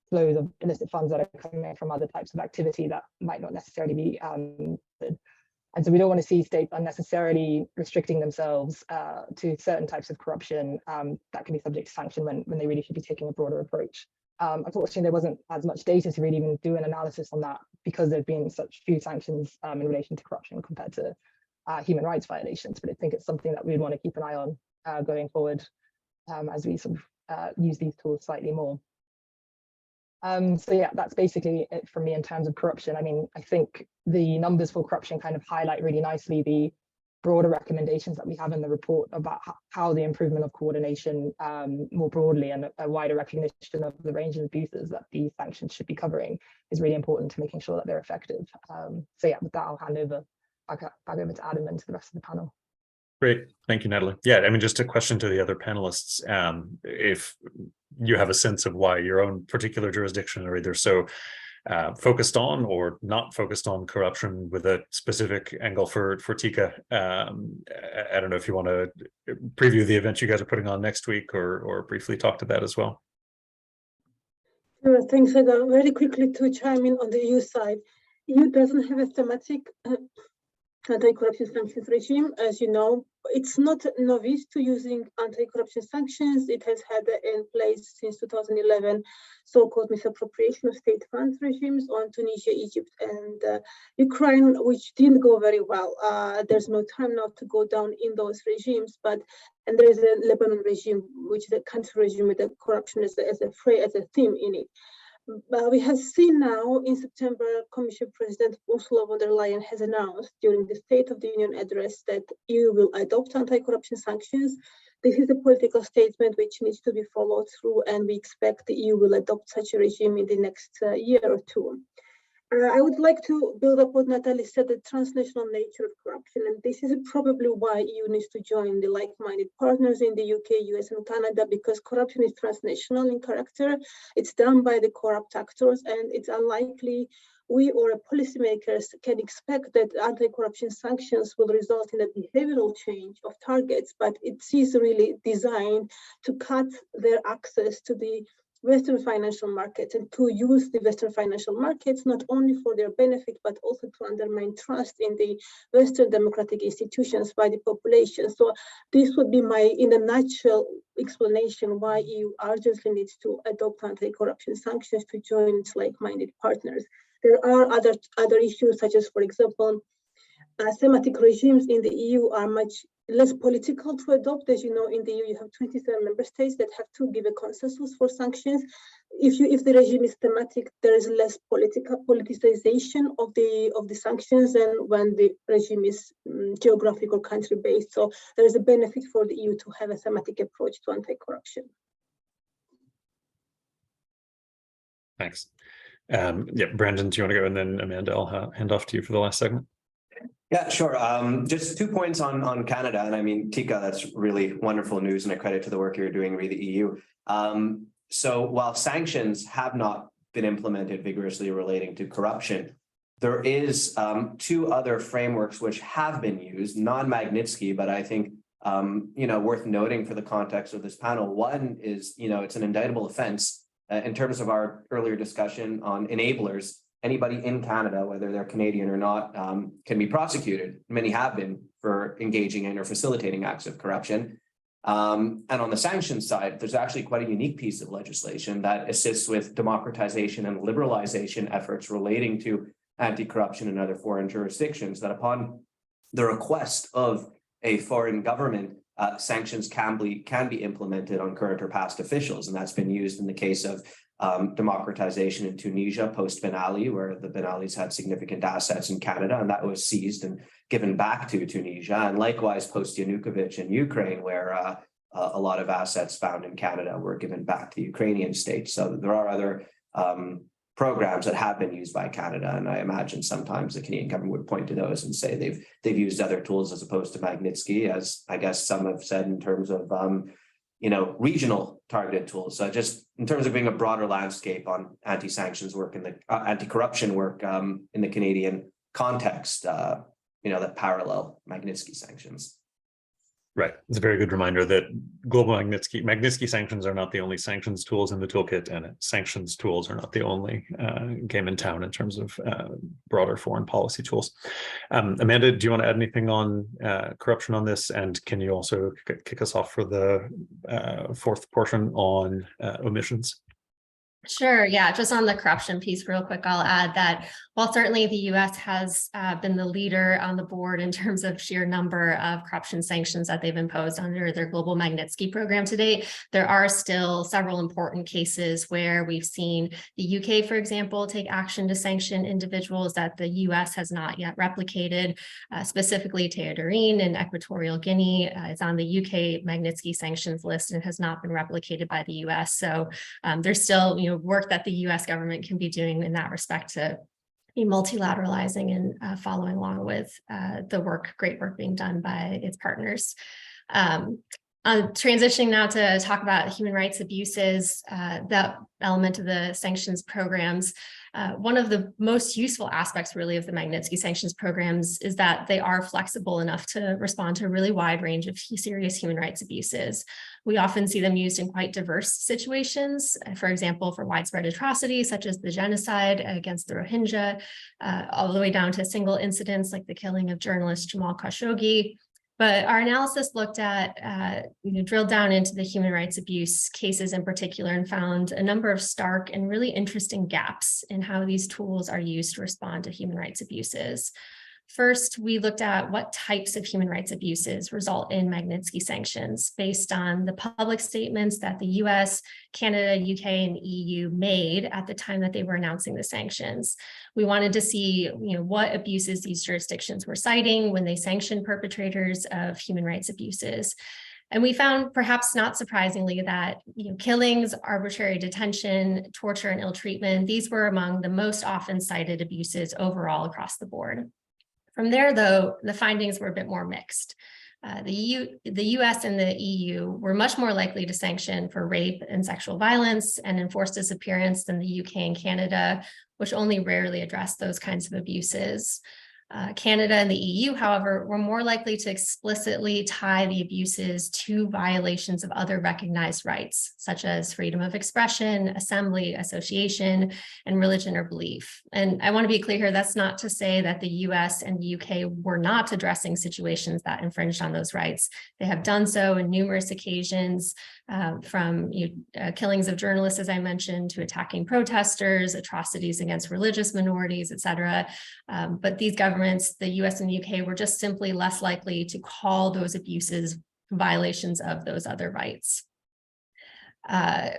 S4: flows of illicit funds that are coming from other types of activity that might not necessarily be good. And so we don't want to see states unnecessarily restricting themselves to certain types of corruption that can be subject to sanction when they really should be taking a broader approach. Unfortunately, there wasn't as much data to really even do an analysis on that because there's been such few sanctions in relation to corruption compared to human rights violations. But I think it's something that we'd want to keep an eye on going forward as we sort of use these tools slightly more. So yeah, that's basically it for me in terms of corruption. I mean, I think the numbers for corruption kind of highlight really nicely the broader recommendations that we have in the report about how the improvement of coordination more broadly and a wider recognition of the range of abuses that these sanctions should be covering is really important to making sure that they're effective. So yeah, with that, I'll hand over back over to Adam and to the rest of the panel.
S1: Great. Thank you, Natalie. Yeah, I mean, just a question to the other panelists. If you have a sense of why your own particular jurisdiction are either so focused on or not focused on corruption with a specific angle for TICA. I don't know if you want to preview the event you guys are putting on next week or briefly talk to that as well.
S2: Sure, thanks, Adam. Very quickly to chime in on the EU side. EU doesn't have a thematic anti-corruption sanctions regime. As you know, it's not novice to using anti-corruption sanctions. It has had in place since 2011 so-called misappropriation of state funds regimes on Tunisia, Egypt, and Ukraine, which didn't go very well. There's no time now to go down in those regimes, and there is a Lebanon regime, which is a country regime with the corruption as a theme in it. We have seen now in September, Commission President Ursula von der Leyen has announced during the State of the Union address that EU will adopt anti-corruption sanctions. This is a political statement which needs to be followed through, and we expect the EU will adopt such a regime in the next year or two. I would like to build up what Natalie said, the transnational nature of corruption, and this is probably why EU needs to join the like-minded partners in the UK, US, and Canada, because corruption is transnational in character. It's done by the corrupt actors, and it's unlikely we or policymakers can expect that anti-corruption sanctions will result in a behavioral change of targets, but it is really designed to cut their access to the Western financial markets and to use the Western financial markets not only for their benefit, but also to undermine trust in the Western democratic institutions by the population. So this would be my, in a nutshell, explanation why EU urgently needs to adopt anti-corruption sanctions to join its like-minded partners. There are other issues, such as, for example, thematic regimes in the EU are much less political to adopt. As you know, in the EU, you have 27 member states that have to give a consensus for sanctions. If the regime is thematic, there is less politicization of the sanctions than when the regime is geographic or country based. So there is a benefit for the EU to have a thematic approach to anti-corruption.
S1: Thanks. Yeah, Brandon, do you want to go? And then Amanda, I'll hand off to you for the last segment.
S5: Yeah, sure. Just 2 points on Canada. And I mean, Tika, that's really wonderful news and a credit to the work you're doing with the EU. So while sanctions have not been implemented vigorously relating to corruption, there is 2 other frameworks which have been used, non-Magnitsky, but I think, worth noting for the context of this panel. One is, it's an indictable offense in terms of our earlier discussion on enablers. Anybody in Canada, whether they're Canadian or not, can be prosecuted. Many have been for engaging in or facilitating acts of corruption. And on the sanctions side, there's actually quite a unique piece of legislation that assists with democratization and liberalization efforts relating to anti-corruption in other foreign jurisdictions, that upon the request of a foreign government, sanctions can be implemented on current or past officials. And that's been used in the case of democratization in Tunisia post Ben Ali, where the Ben Alis had significant assets in Canada, and that was seized and given back to Tunisia. And likewise, post Yanukovych in Ukraine, where a lot of assets found in Canada were given back to the Ukrainian state. So there are other programs that have been used by Canada, and I imagine sometimes the Canadian government would point to those and say they've used other tools as opposed to Magnitsky, as I guess some have said in terms of regional targeted tools. So just in terms of being a broader landscape on anti-sanctions work and the anti-corruption work in the Canadian context, that parallel Magnitsky sanctions.
S1: Right. It's a very good reminder that global Magnitsky sanctions are not the only sanctions tools in the toolkit, and sanctions tools are not the only game in town in terms of broader foreign policy tools. Amanda, do you want to add anything on corruption on this? And can you also kick us off for the fourth portion on omissions?
S3: Sure. Yeah. Just on the corruption piece real quick, I'll add that while certainly the U.S. has been the leader on the board in terms of sheer number of corruption sanctions that they've imposed under their global Magnitsky program to date, there are still several important cases where we've seen the UK, for example, take action to sanction individuals that the U.S. has not yet replicated, specifically Teodorine in Equatorial Guinea. It's on the UK Magnitsky sanctions list and has not been replicated by the U.S. So there's still, work that the U.S. government can be doing in that respect to be multilateralizing and following along with the great work being done by its partners. Transitioning now to talk about human rights abuses, that element of the sanctions programs. One of the most useful aspects really of the Magnitsky sanctions programs is that they are flexible enough to respond to a really wide range of serious human rights abuses. We often see them used in quite diverse situations, for example, for widespread atrocities such as the genocide against the Rohingya, all the way down to single incidents like the killing of journalist Jamal Khashoggi. But our analysis looked at, drilled down into the human rights abuse cases in particular and found a number of stark and really interesting gaps in how these tools are used to respond to human rights abuses. First, we looked at what types of human rights abuses result in Magnitsky sanctions based on the public statements that the US, Canada, UK, and EU made at the time that they were announcing the sanctions. We wanted to see what abuses these jurisdictions were citing when they sanctioned perpetrators of human rights abuses. And we found, perhaps not surprisingly, that killings, arbitrary detention, torture, and ill treatment, these were among the most often cited abuses overall across the board. From there, though, the findings were a bit more mixed. The US and the EU were much more likely to sanction for rape and sexual violence and enforced disappearance than the UK and Canada, which only rarely addressed those kinds of abuses. Canada and the EU, however, were more likely to explicitly tie the abuses to violations of other recognized rights, such as freedom of expression, assembly, association, and religion or belief. And I want to be clear here, that's not to say that the US and the UK were not addressing situations that infringed on those rights. They have done so in numerous occasions, from killings of journalists, as I mentioned, to attacking protesters, atrocities against religious minorities, et cetera. But these governments, the US and the UK, were just simply less likely to call those abuses violations of those other rights.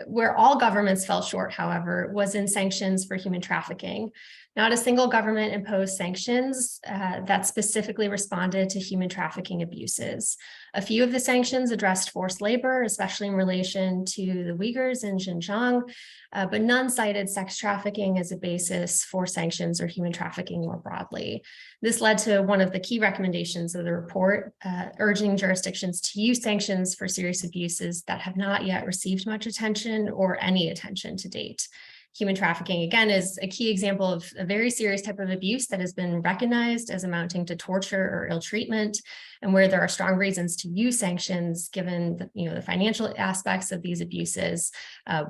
S3: Where all governments fell short, however, was in sanctions for human trafficking. Not a single government imposed sanctions that specifically responded to human trafficking abuses. A few of the sanctions addressed forced labor, especially in relation to the Uyghurs in Xinjiang, but none cited sex trafficking as a basis for sanctions or human trafficking more broadly. This led to one of the key recommendations of the report, urging jurisdictions to use sanctions for serious abuses that have not yet received much attention or any attention to date. Human trafficking, again, is a key example of a very serious type of abuse that has been recognized as amounting to torture or ill treatment, and where there are strong reasons to use sanctions given the financial aspects of these abuses.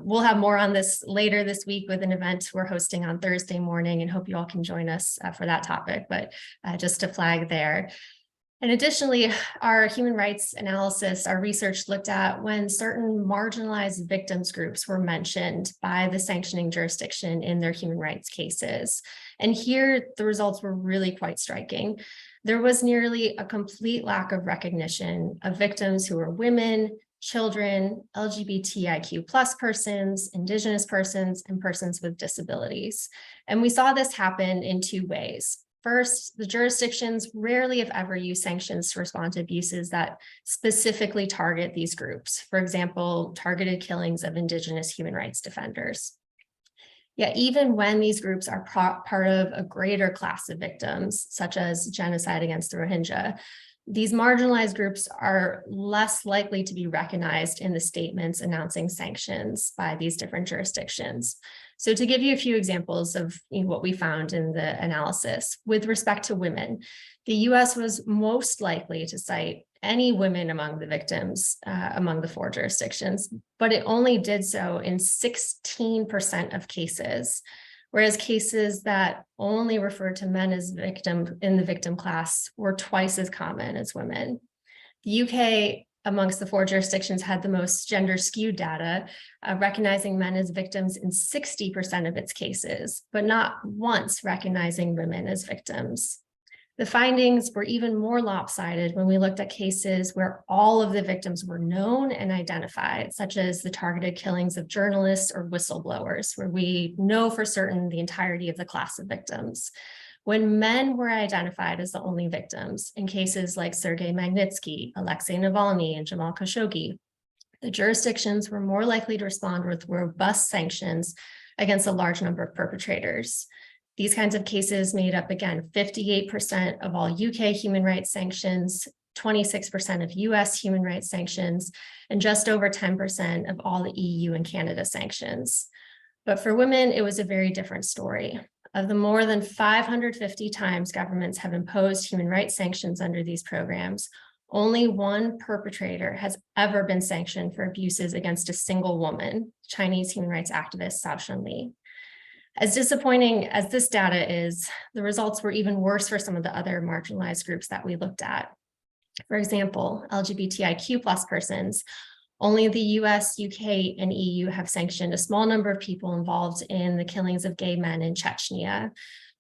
S3: We'll have more on this later this week with an event we're hosting on Thursday morning, and hope you all can join us for that topic, but just to flag there. And additionally, our human rights analysis, our research looked at when certain marginalized victims groups were mentioned by the sanctioning jurisdiction in their human rights cases. And here, the results were really quite striking. There was nearly a complete lack of recognition of victims who were women, children, LGBTIQ+ persons, Indigenous persons, and persons with disabilities. And we saw this happen in two ways. First, the jurisdictions rarely, if ever, use sanctions to respond to abuses that specifically target these groups. For example, targeted killings of Indigenous human rights defenders. Yet even when these groups are part of a greater class of victims, such as genocide against the Rohingya, these marginalized groups are less likely to be recognized in the statements announcing sanctions by these different jurisdictions. So to give you a few examples of what we found in the analysis, with respect to women, the US was most likely to cite any women among the victims among the four jurisdictions, but it only did so in 16% of cases, whereas cases that only refer to men as victims in the victim class were twice as common as women. The UK amongst the four jurisdictions had the most gender skewed data, recognizing men as victims in 60% of its cases, but not once recognizing women as victims. The findings were even more lopsided when we looked at cases where all of the victims were known and identified, such as the targeted killings of journalists or whistleblowers, where we know for certain the entirety of the class of victims. When men were identified as the only victims in cases like Sergei Magnitsky, Alexei Navalny, and Jamal Khashoggi, the jurisdictions were more likely to respond with robust sanctions against a large number of perpetrators. These kinds of cases made up, again, 58% of all UK human rights sanctions, 26% of US human rights sanctions, and just over 10% of all the EU and Canada sanctions. But for women, it was a very different story. Of the more than 550 times governments have imposed human rights sanctions under these programs, only one perpetrator has ever been sanctioned for abuses against a single woman, Chinese human rights activist Cao Shenli. As disappointing as this data is, the results were even worse for some of the other marginalized groups that we looked at. For example, LGBTIQ+ persons, only the US, UK, and EU have sanctioned a small number of people involved in the killings of gay men in Chechnya.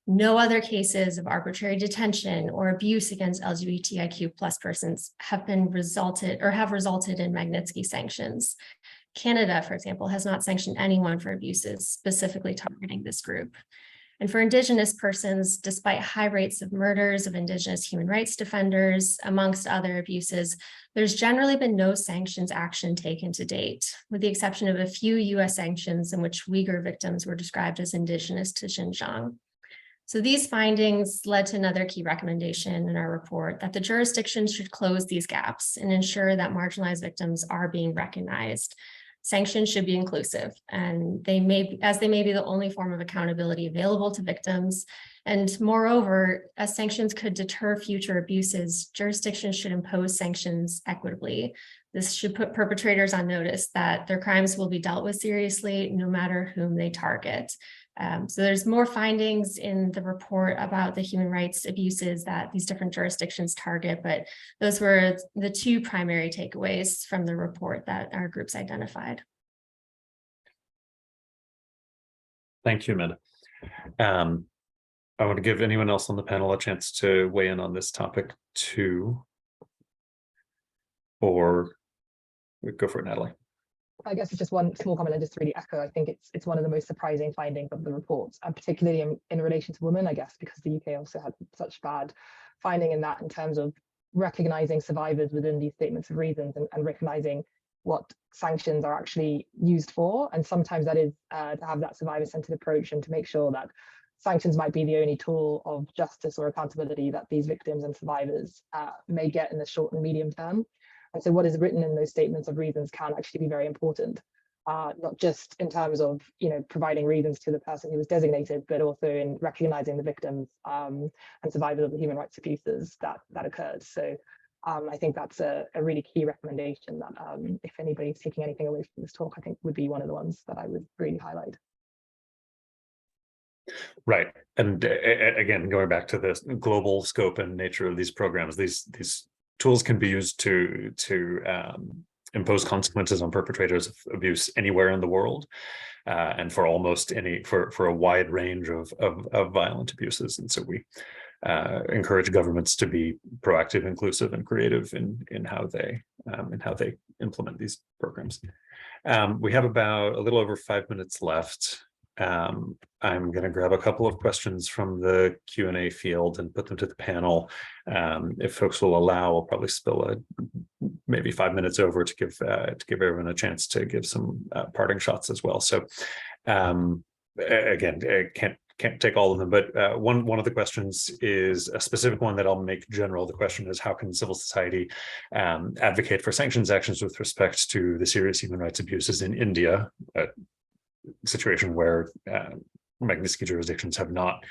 S3: No other cases of arbitrary detention or abuse against LGBTIQ+ persons have resulted in Magnitsky sanctions. Canada, for example, has not sanctioned anyone for abuses specifically targeting this group. And for Indigenous persons, despite high rates of murders of Indigenous human rights defenders, amongst other abuses, there's generally been no sanctions action taken to date, with the exception of a few US sanctions in which Uyghur victims were described as Indigenous to Xinjiang. So these findings led to another key recommendation in our report, that the jurisdictions should close these gaps and ensure that marginalized victims are being recognized. Sanctions should be inclusive, and they may be the only form of accountability available to victims. And moreover, as sanctions could deter future abuses, jurisdictions should impose sanctions equitably. This should put perpetrators on notice that their crimes will be dealt with seriously, no matter whom they target. So there's more findings in the report about the human rights abuses that these different jurisdictions target, but those were the two primary takeaways from the report that our groups identified.
S1: Thank you, Amanda. I want to give anyone else on the panel a chance to weigh in on this topic too, or we go for it, Natalie.
S4: I guess it's just one small comment and just to really echo, I think it's one of the most surprising findings of the report, and particularly in relation to women, I guess, because the UK also had such bad finding in that, in terms of recognizing survivors within these statements of reasons and recognizing what sanctions are actually used for. And sometimes that is to have that survivor-centered approach and to make sure that sanctions might be the only tool of justice or accountability that these victims and survivors may get in the short and medium term. And so what is written in those statements of reasons can actually be very important, not just in terms of providing reasons to the person who was designated, but also in recognizing the victims and survivors of the human rights abuses that occurred. So I think that's a really key recommendation that if anybody's taking anything away from this talk, I think would be one of the ones that I would really highlight.
S1: Right. And again, going back to the global scope and nature of these programs, these tools can be used to impose consequences on perpetrators of abuse anywhere in the world, and for almost for a wide range of violent abuses. And so we encourage governments to be proactive, inclusive, and creative in how they implement these programs. We have about a little over 5 minutes left. I'm going to grab a couple of questions from the Q&A field and put them to the panel. If folks will allow, I'll probably spill maybe 5 minutes over to give everyone a chance to give some parting shots as well. So again, I can't take all of them, but one of the questions is a specific one that I'll make general. The question is, how can civil society advocate for sanctions actions with respect to the serious human rights abuses in India? Situation where Magnitsky jurisdictions have not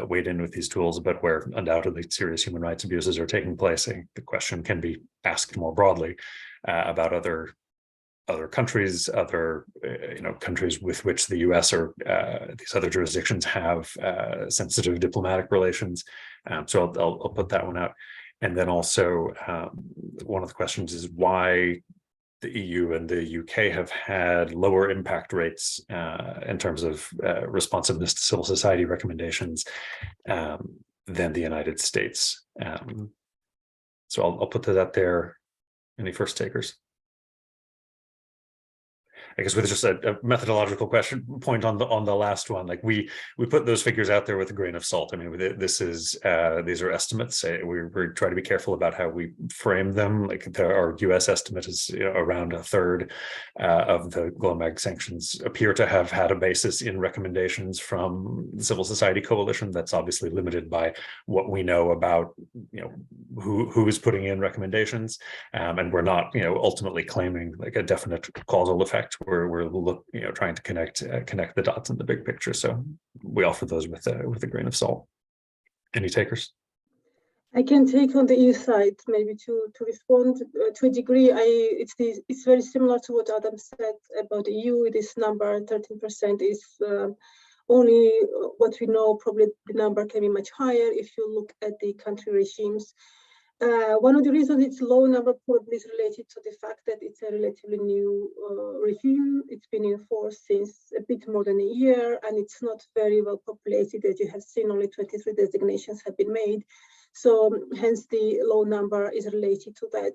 S1: weighed in with these tools, but where undoubtedly serious human rights abuses are taking place. I think the question can be asked more broadly about other countries, countries with which the US or these other jurisdictions have sensitive diplomatic relations. So I'll put that one out. And then also one of the questions is why the EU and the UK have had lower impact rates in terms of responsiveness to civil society recommendations than the United States. So I'll put that out there. Any first takers? I guess with just a methodological point on the last one, like we put those figures out there with a grain of salt. I mean, these are estimates. We try to be careful about how we frame them. Like our U.S. estimate is around a third of the GLOMAG sanctions appear to have had a basis in recommendations from the civil society coalition. That's obviously limited by what we know about who is putting in recommendations, and we're not, ultimately claiming like a definite causal effect. We're trying to connect the dots in the big picture. So we offer those with a grain of salt. Any takers?
S2: I can take on the EU side, maybe to respond to a degree. It's very similar to what Adam said about the EU. This number 13% is only what we know. Probably the number can be much higher if you look at the country regimes. One of the reasons it's low number probably is related to the fact that it's a relatively new regime. It's been in force since a bit more than a year, and it's not very well populated. As you have seen, only 23 designations have been made. So hence the low number is related to that.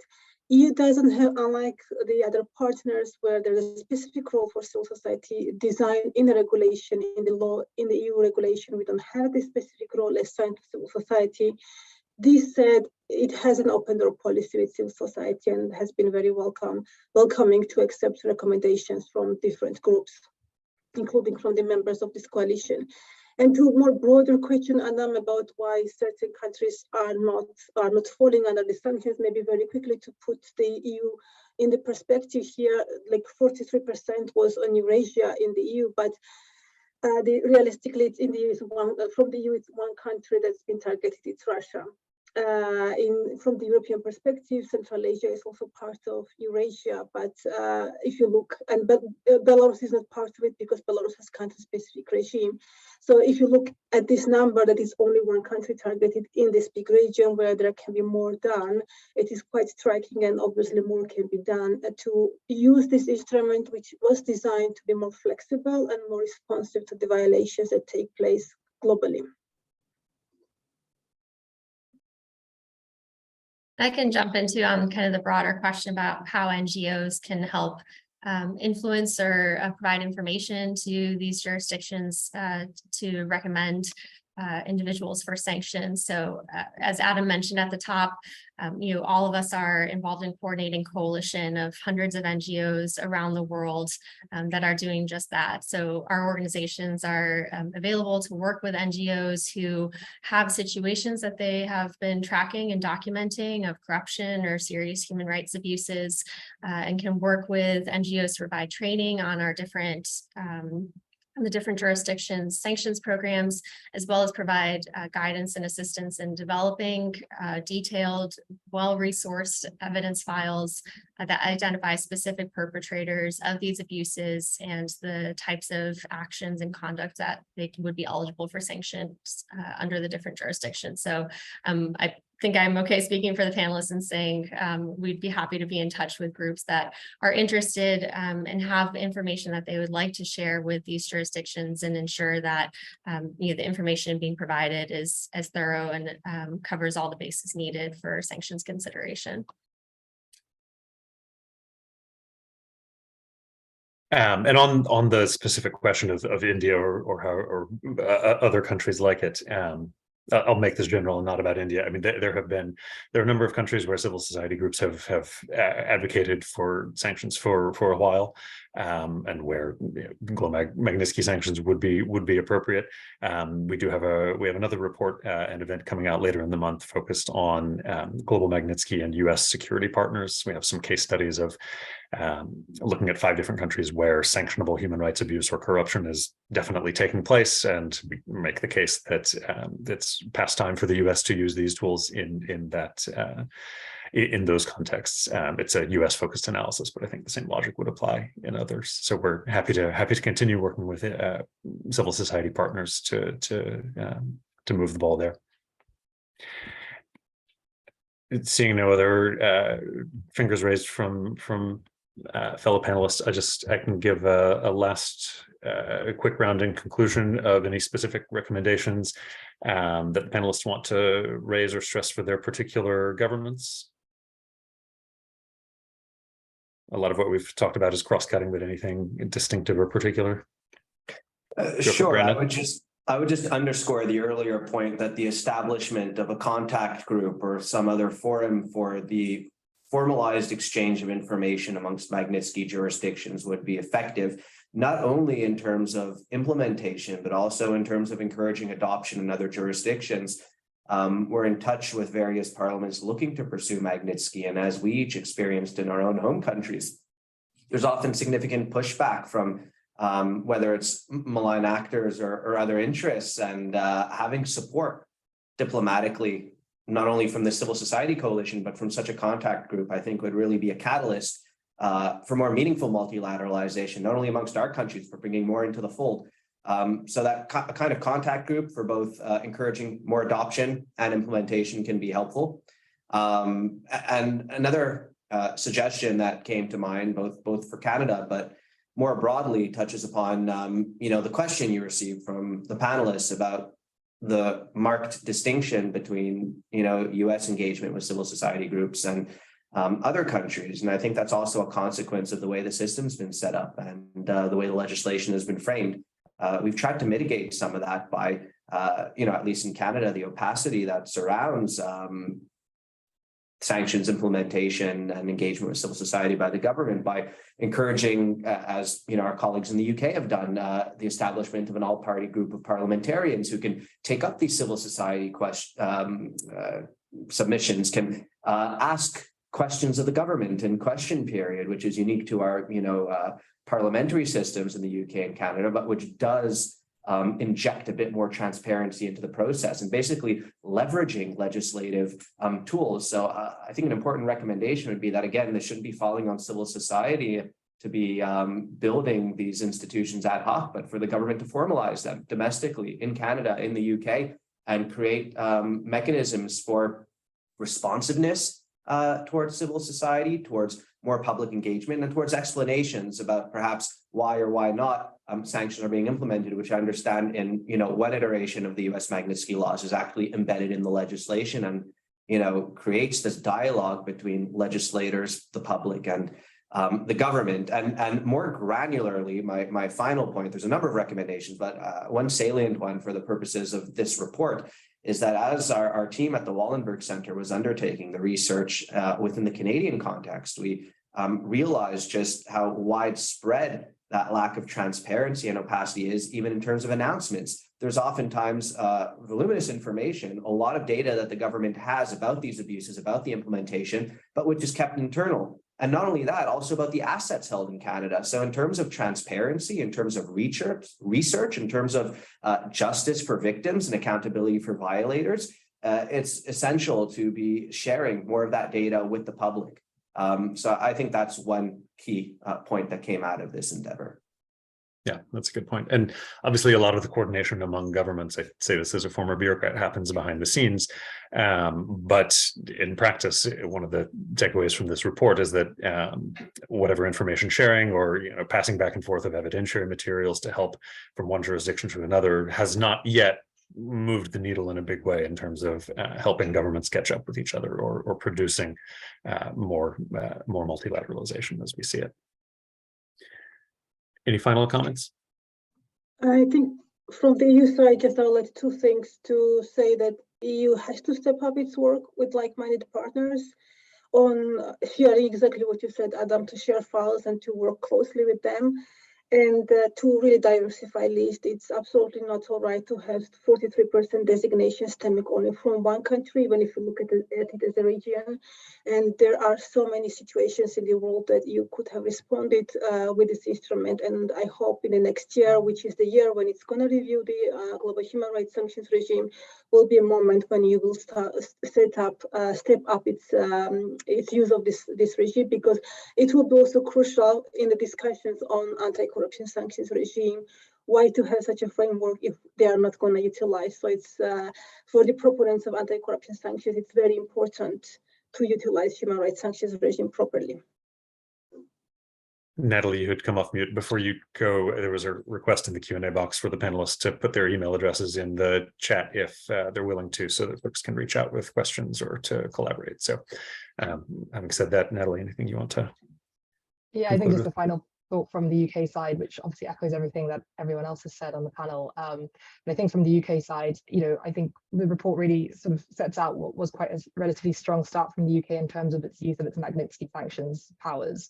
S2: EU doesn't have, unlike the other partners where there's a specific role for civil society designed in the regulation, in the law, in the EU regulation, we don't have this specific role assigned to civil society. This said, it has an open door policy with civil society and has been very welcoming to accept recommendations from different groups, including from the members of this coalition. And to a more broader question, Adam, about why certain countries are not falling under the sanctions, maybe very quickly to put the EU in the perspective here, like 43% was on Eurasia in the EU, but realistically, it's in the EU, from the EU, it's one country that's been targeted, it's Russia. From the European perspective, Central Asia is also part of Eurasia, but if you look, but Belarus is not part of it because Belarus has country-specific regime. So if you look at this number, that is only one country targeted in this big region where there can be more done, it is quite striking, and obviously more can be done to use this instrument, which was designed to be more flexible and more responsive to the violations that take place globally.
S3: I can jump into kind of the broader question about how NGOs can help influence or provide information to these jurisdictions to recommend individuals for sanctions. So as Adam mentioned at the top, all of us are involved in coordinating coalition of hundreds of NGOs around the world that are doing just that. So our organizations are available to work with NGOs who have situations that they have been tracking and documenting of corruption or serious human rights abuses, and can work with NGOs to provide training on our different the different jurisdictions' sanctions programs, as well as provide guidance and assistance in developing detailed, well-resourced evidence files that identify specific perpetrators of these abuses and the types of actions and conduct that they would be eligible for sanctions under the different jurisdictions. So I think I'm okay speaking for the panelists and saying we'd be happy to be in touch with groups that are interested and have information that they would like to share with these jurisdictions and ensure that the information being provided is as thorough and covers all the bases needed for sanctions consideration.
S1: And on the specific question of India or other countries like it, I'll make this general and not about India. I mean, there are a number of countries where civil society groups have advocated for sanctions for a while, and where global Magnitsky sanctions would be appropriate. We have another report and event coming out later in the month focused on global Magnitsky and U.S. security partners. We have some case studies of looking at 5 different countries where sanctionable human rights abuse or corruption is definitely taking place, and we make the case that it's past time for the U.S. to use these tools in those contexts. It's a U.S. focused analysis, but I think the same logic would apply in others. So we're happy to continue working with civil society partners to move the ball there. Seeing no other fingers raised from fellow panelists, I can give a last quick rounding conclusion of any specific recommendations that the panelists want to raise or stress for their particular governments. A lot of what we've talked about is cross-cutting, but anything distinctive or particular?
S5: Sure. I would just underscore the earlier point that the establishment of a contact group or some other forum for the formalized exchange of information amongst Magnitsky jurisdictions would be effective, not only in terms of implementation, but also in terms of encouraging adoption in other jurisdictions. we're in touch with various parliaments looking to pursue Magnitsky. And as we each experienced in our own home countries, there's often significant pushback from whether it's malign actors or other interests, and having support diplomatically, not only from the civil society coalition, but from such a contact group, I think would really be a catalyst for more meaningful multilateralization, not only amongst our countries, but bringing more into the fold. So that kind of contact group for both encouraging more adoption and implementation can be helpful. And another suggestion that came to mind, both for Canada, but more broadly, touches upon the question you received from the panelists about the marked distinction between U.S. engagement with civil society groups and other countries. And I think that's also a consequence of the way the system's been set up and the way the legislation has been framed. We've tried to mitigate some of that by, at least in Canada, the opacity that surrounds sanctions implementation and engagement with civil society by the government by encouraging, as our colleagues in the UK have done, the establishment of an all-party group of parliamentarians who can take up these civil society submissions, can ask questions of the government in question period, which is unique to our parliamentary systems in the UK and Canada, but which does inject a bit more transparency into the process and basically leveraging legislative tools. So I think an important recommendation would be that, again, this shouldn't be falling on civil society to be building these institutions ad hoc, but for the government to formalize them domestically in Canada, in the UK, and create mechanisms for responsiveness towards civil society, towards more public engagement, and towards explanations about perhaps why or why not sanctions are being implemented, which I understand in one iteration of the US Magnitsky laws is actually embedded in the legislation and creates this dialogue between legislators, the public, and the government. And more granularly, my final point, there's a number of recommendations, but one salient one for the purposes of this report is that as our team at the Wallenberg Center was undertaking the research within the Canadian context, we realized just how widespread that lack of transparency and opacity is, even in terms of announcements. There's oftentimes voluminous information, a lot of data that the government has about these abuses, about the implementation, but which is kept internal. And not only that, also about the assets held in Canada. So in terms of transparency, in terms of research, in terms of justice for victims and accountability for violators, it's essential to be sharing more of that data with the public. So I think that's one key point that came out of this endeavor.
S1: Yeah, that's a good point. And obviously a lot of the coordination among governments, I say this as a former bureaucrat, happens behind the scenes. But in practice, one of the takeaways from this report is that whatever information sharing or passing back and forth of evidentiary materials to help from one jurisdiction to another has not yet moved the needle in a big way in terms of helping governments catch up with each other or producing more multilateralization as we see it. Any final comments?
S2: I think from the EU side, just I'll add two things to say that EU has to step up its work with like-minded partners on sharing exactly what you said, Adam, to share files and to work closely with them. And to really diversify list, it's absolutely not all right to have 43% designations stemming only from one country, even if you look at it as a region. And there are so many situations in the world that you could have responded with this instrument. And I hope in the next year, which is the year when it's going to review the global human rights sanctions regime, will be a moment when you will step up its use of this regime, because it will be also crucial in the discussions on anti-corruption sanctions regime, why to have such a framework if they are not going to utilize. So it's for the proponents of anti-corruption sanctions, it's very important to utilize human rights sanctions regime properly.
S1: Natalie, you had come off mute. Before you go, there was a request in the Q&A box for the panelists to put their email addresses in the chat if they're willing to, so that folks can reach out with questions or to collaborate. So having said that, Natalie, anything you want to?
S4: Yeah, I think just the final thought from the UK side, which obviously echoes everything that everyone else has said on the panel. And I think from the UK side, I think the report really sort of sets out what was quite a relatively strong start from the UK in terms of its use of its Magnitsky sanctions powers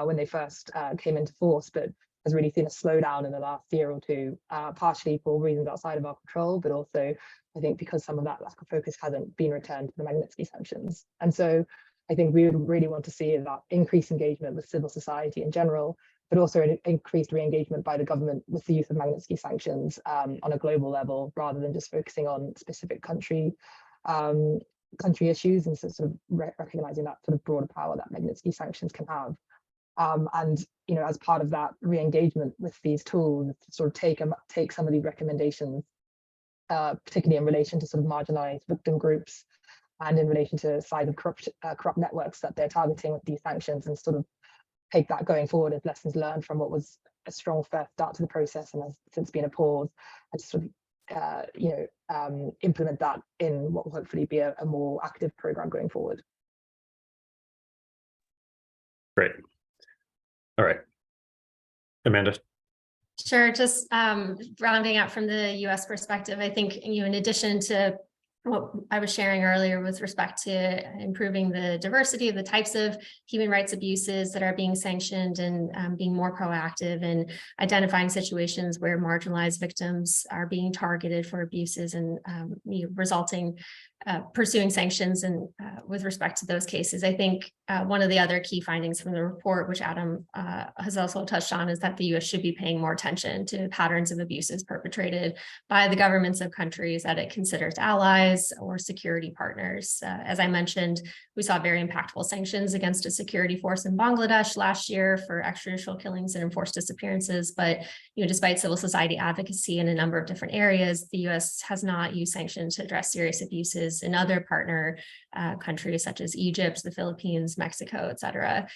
S4: when they first came into force. But has really seen a slowdown in the last year or two, partially for reasons outside of our control, but also I think because some of that lack of focus hasn't been returned to the Magnitsky sanctions. And so I think we would really want to see that increased engagement with civil society in general, but also an increased re-engagement by the government with the use of Magnitsky sanctions on a global level, rather than just focusing on specific country issues, and sort of recognizing that sort of broader power that Magnitsky sanctions can have. And as part of that re-engagement with these tools, to sort of take some of these recommendations, particularly in relation to sort of marginalized victim groups and in relation to size of corrupt networks that they're targeting with these sanctions, and sort of take that going forward as lessons learned from what was a strong first start to the process and has since been a pause, and sort of implement that in what will hopefully be a more active program going forward.
S1: Great. All right. Amanda.
S3: Sure. Just rounding out from the US perspective, I think, in addition to what I was sharing earlier with respect to improving the diversity of the types of human rights abuses that are being sanctioned, and being more proactive in identifying situations where marginalized victims are being targeted for abuses, and pursuing sanctions and with respect to those cases. I think one of the other key findings from the report, which Adam has also touched on, is that the US should be paying more attention to patterns of abuses perpetrated by the governments of countries that it considers allies or security partners. As I mentioned, we saw very impactful sanctions against a security force in Bangladesh last year for extrajudicial killings and enforced disappearances. But despite civil society advocacy in a number of different areas, the US has not used sanctions to address serious abuses in other partner countries such as Egypt, the Philippines, Mexico, et cetera.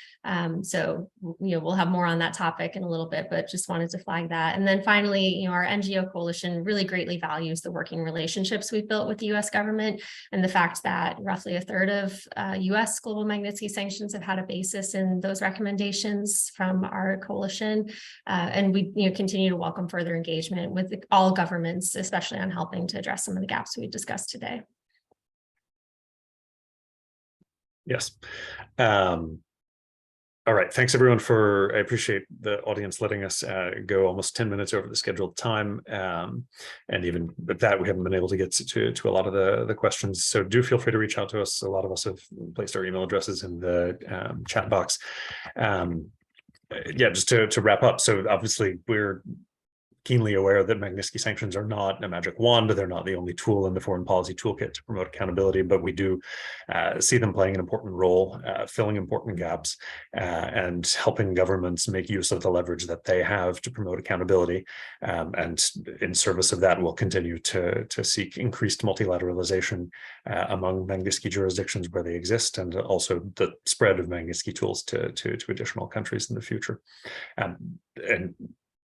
S3: So, we'll have more on that topic in a little bit, but just wanted to flag that. And then finally, our NGO coalition really greatly values the working relationships we've built with the US government, and the fact that roughly a third of US global Magnitsky sanctions have had a basis in those recommendations from our coalition. And we continue to welcome further engagement with all governments, especially on helping to address some of the gaps we've discussed today.
S1: Yes. All right. Thanks, everyone, I appreciate the audience letting us go almost 10 minutes over the scheduled time. And even with that, we haven't been able to get to a lot of the questions. So do feel free to reach out to us. A lot of us have placed our email addresses in the chat box. Yeah, just to wrap up. So obviously, we're keenly aware that Magnitsky sanctions are not a magic wand. They're not the only tool in the foreign policy toolkit to promote accountability, but we do see them playing an important role, filling important gaps, and helping governments make use of the leverage that they have to promote accountability. And in service of that, we'll continue to seek increased multilateralization among Magnitsky jurisdictions where they exist, and also the spread of Magnitsky tools to additional countries in the future. And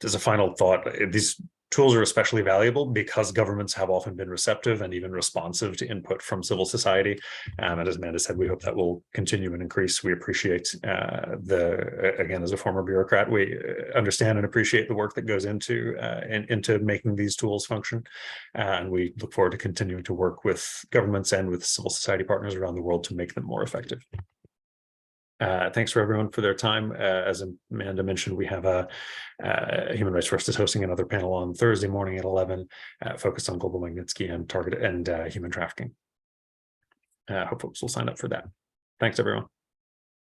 S1: as a final thought, these tools are especially valuable because governments have often been receptive and even responsive to input from civil society. And as Amanda said, we hope that will continue and increase. We appreciate again, as a former bureaucrat, we understand and appreciate the work that goes into making these tools function. And we look forward to continuing to work with governments and with civil society partners around the world to make them more effective. Thanks for everyone for their time. As Amanda mentioned, we have Human Rights First is hosting another panel on Thursday morning at 11, focused on global Magnitsky and human trafficking. Hope folks will sign up for that. Thanks, everyone.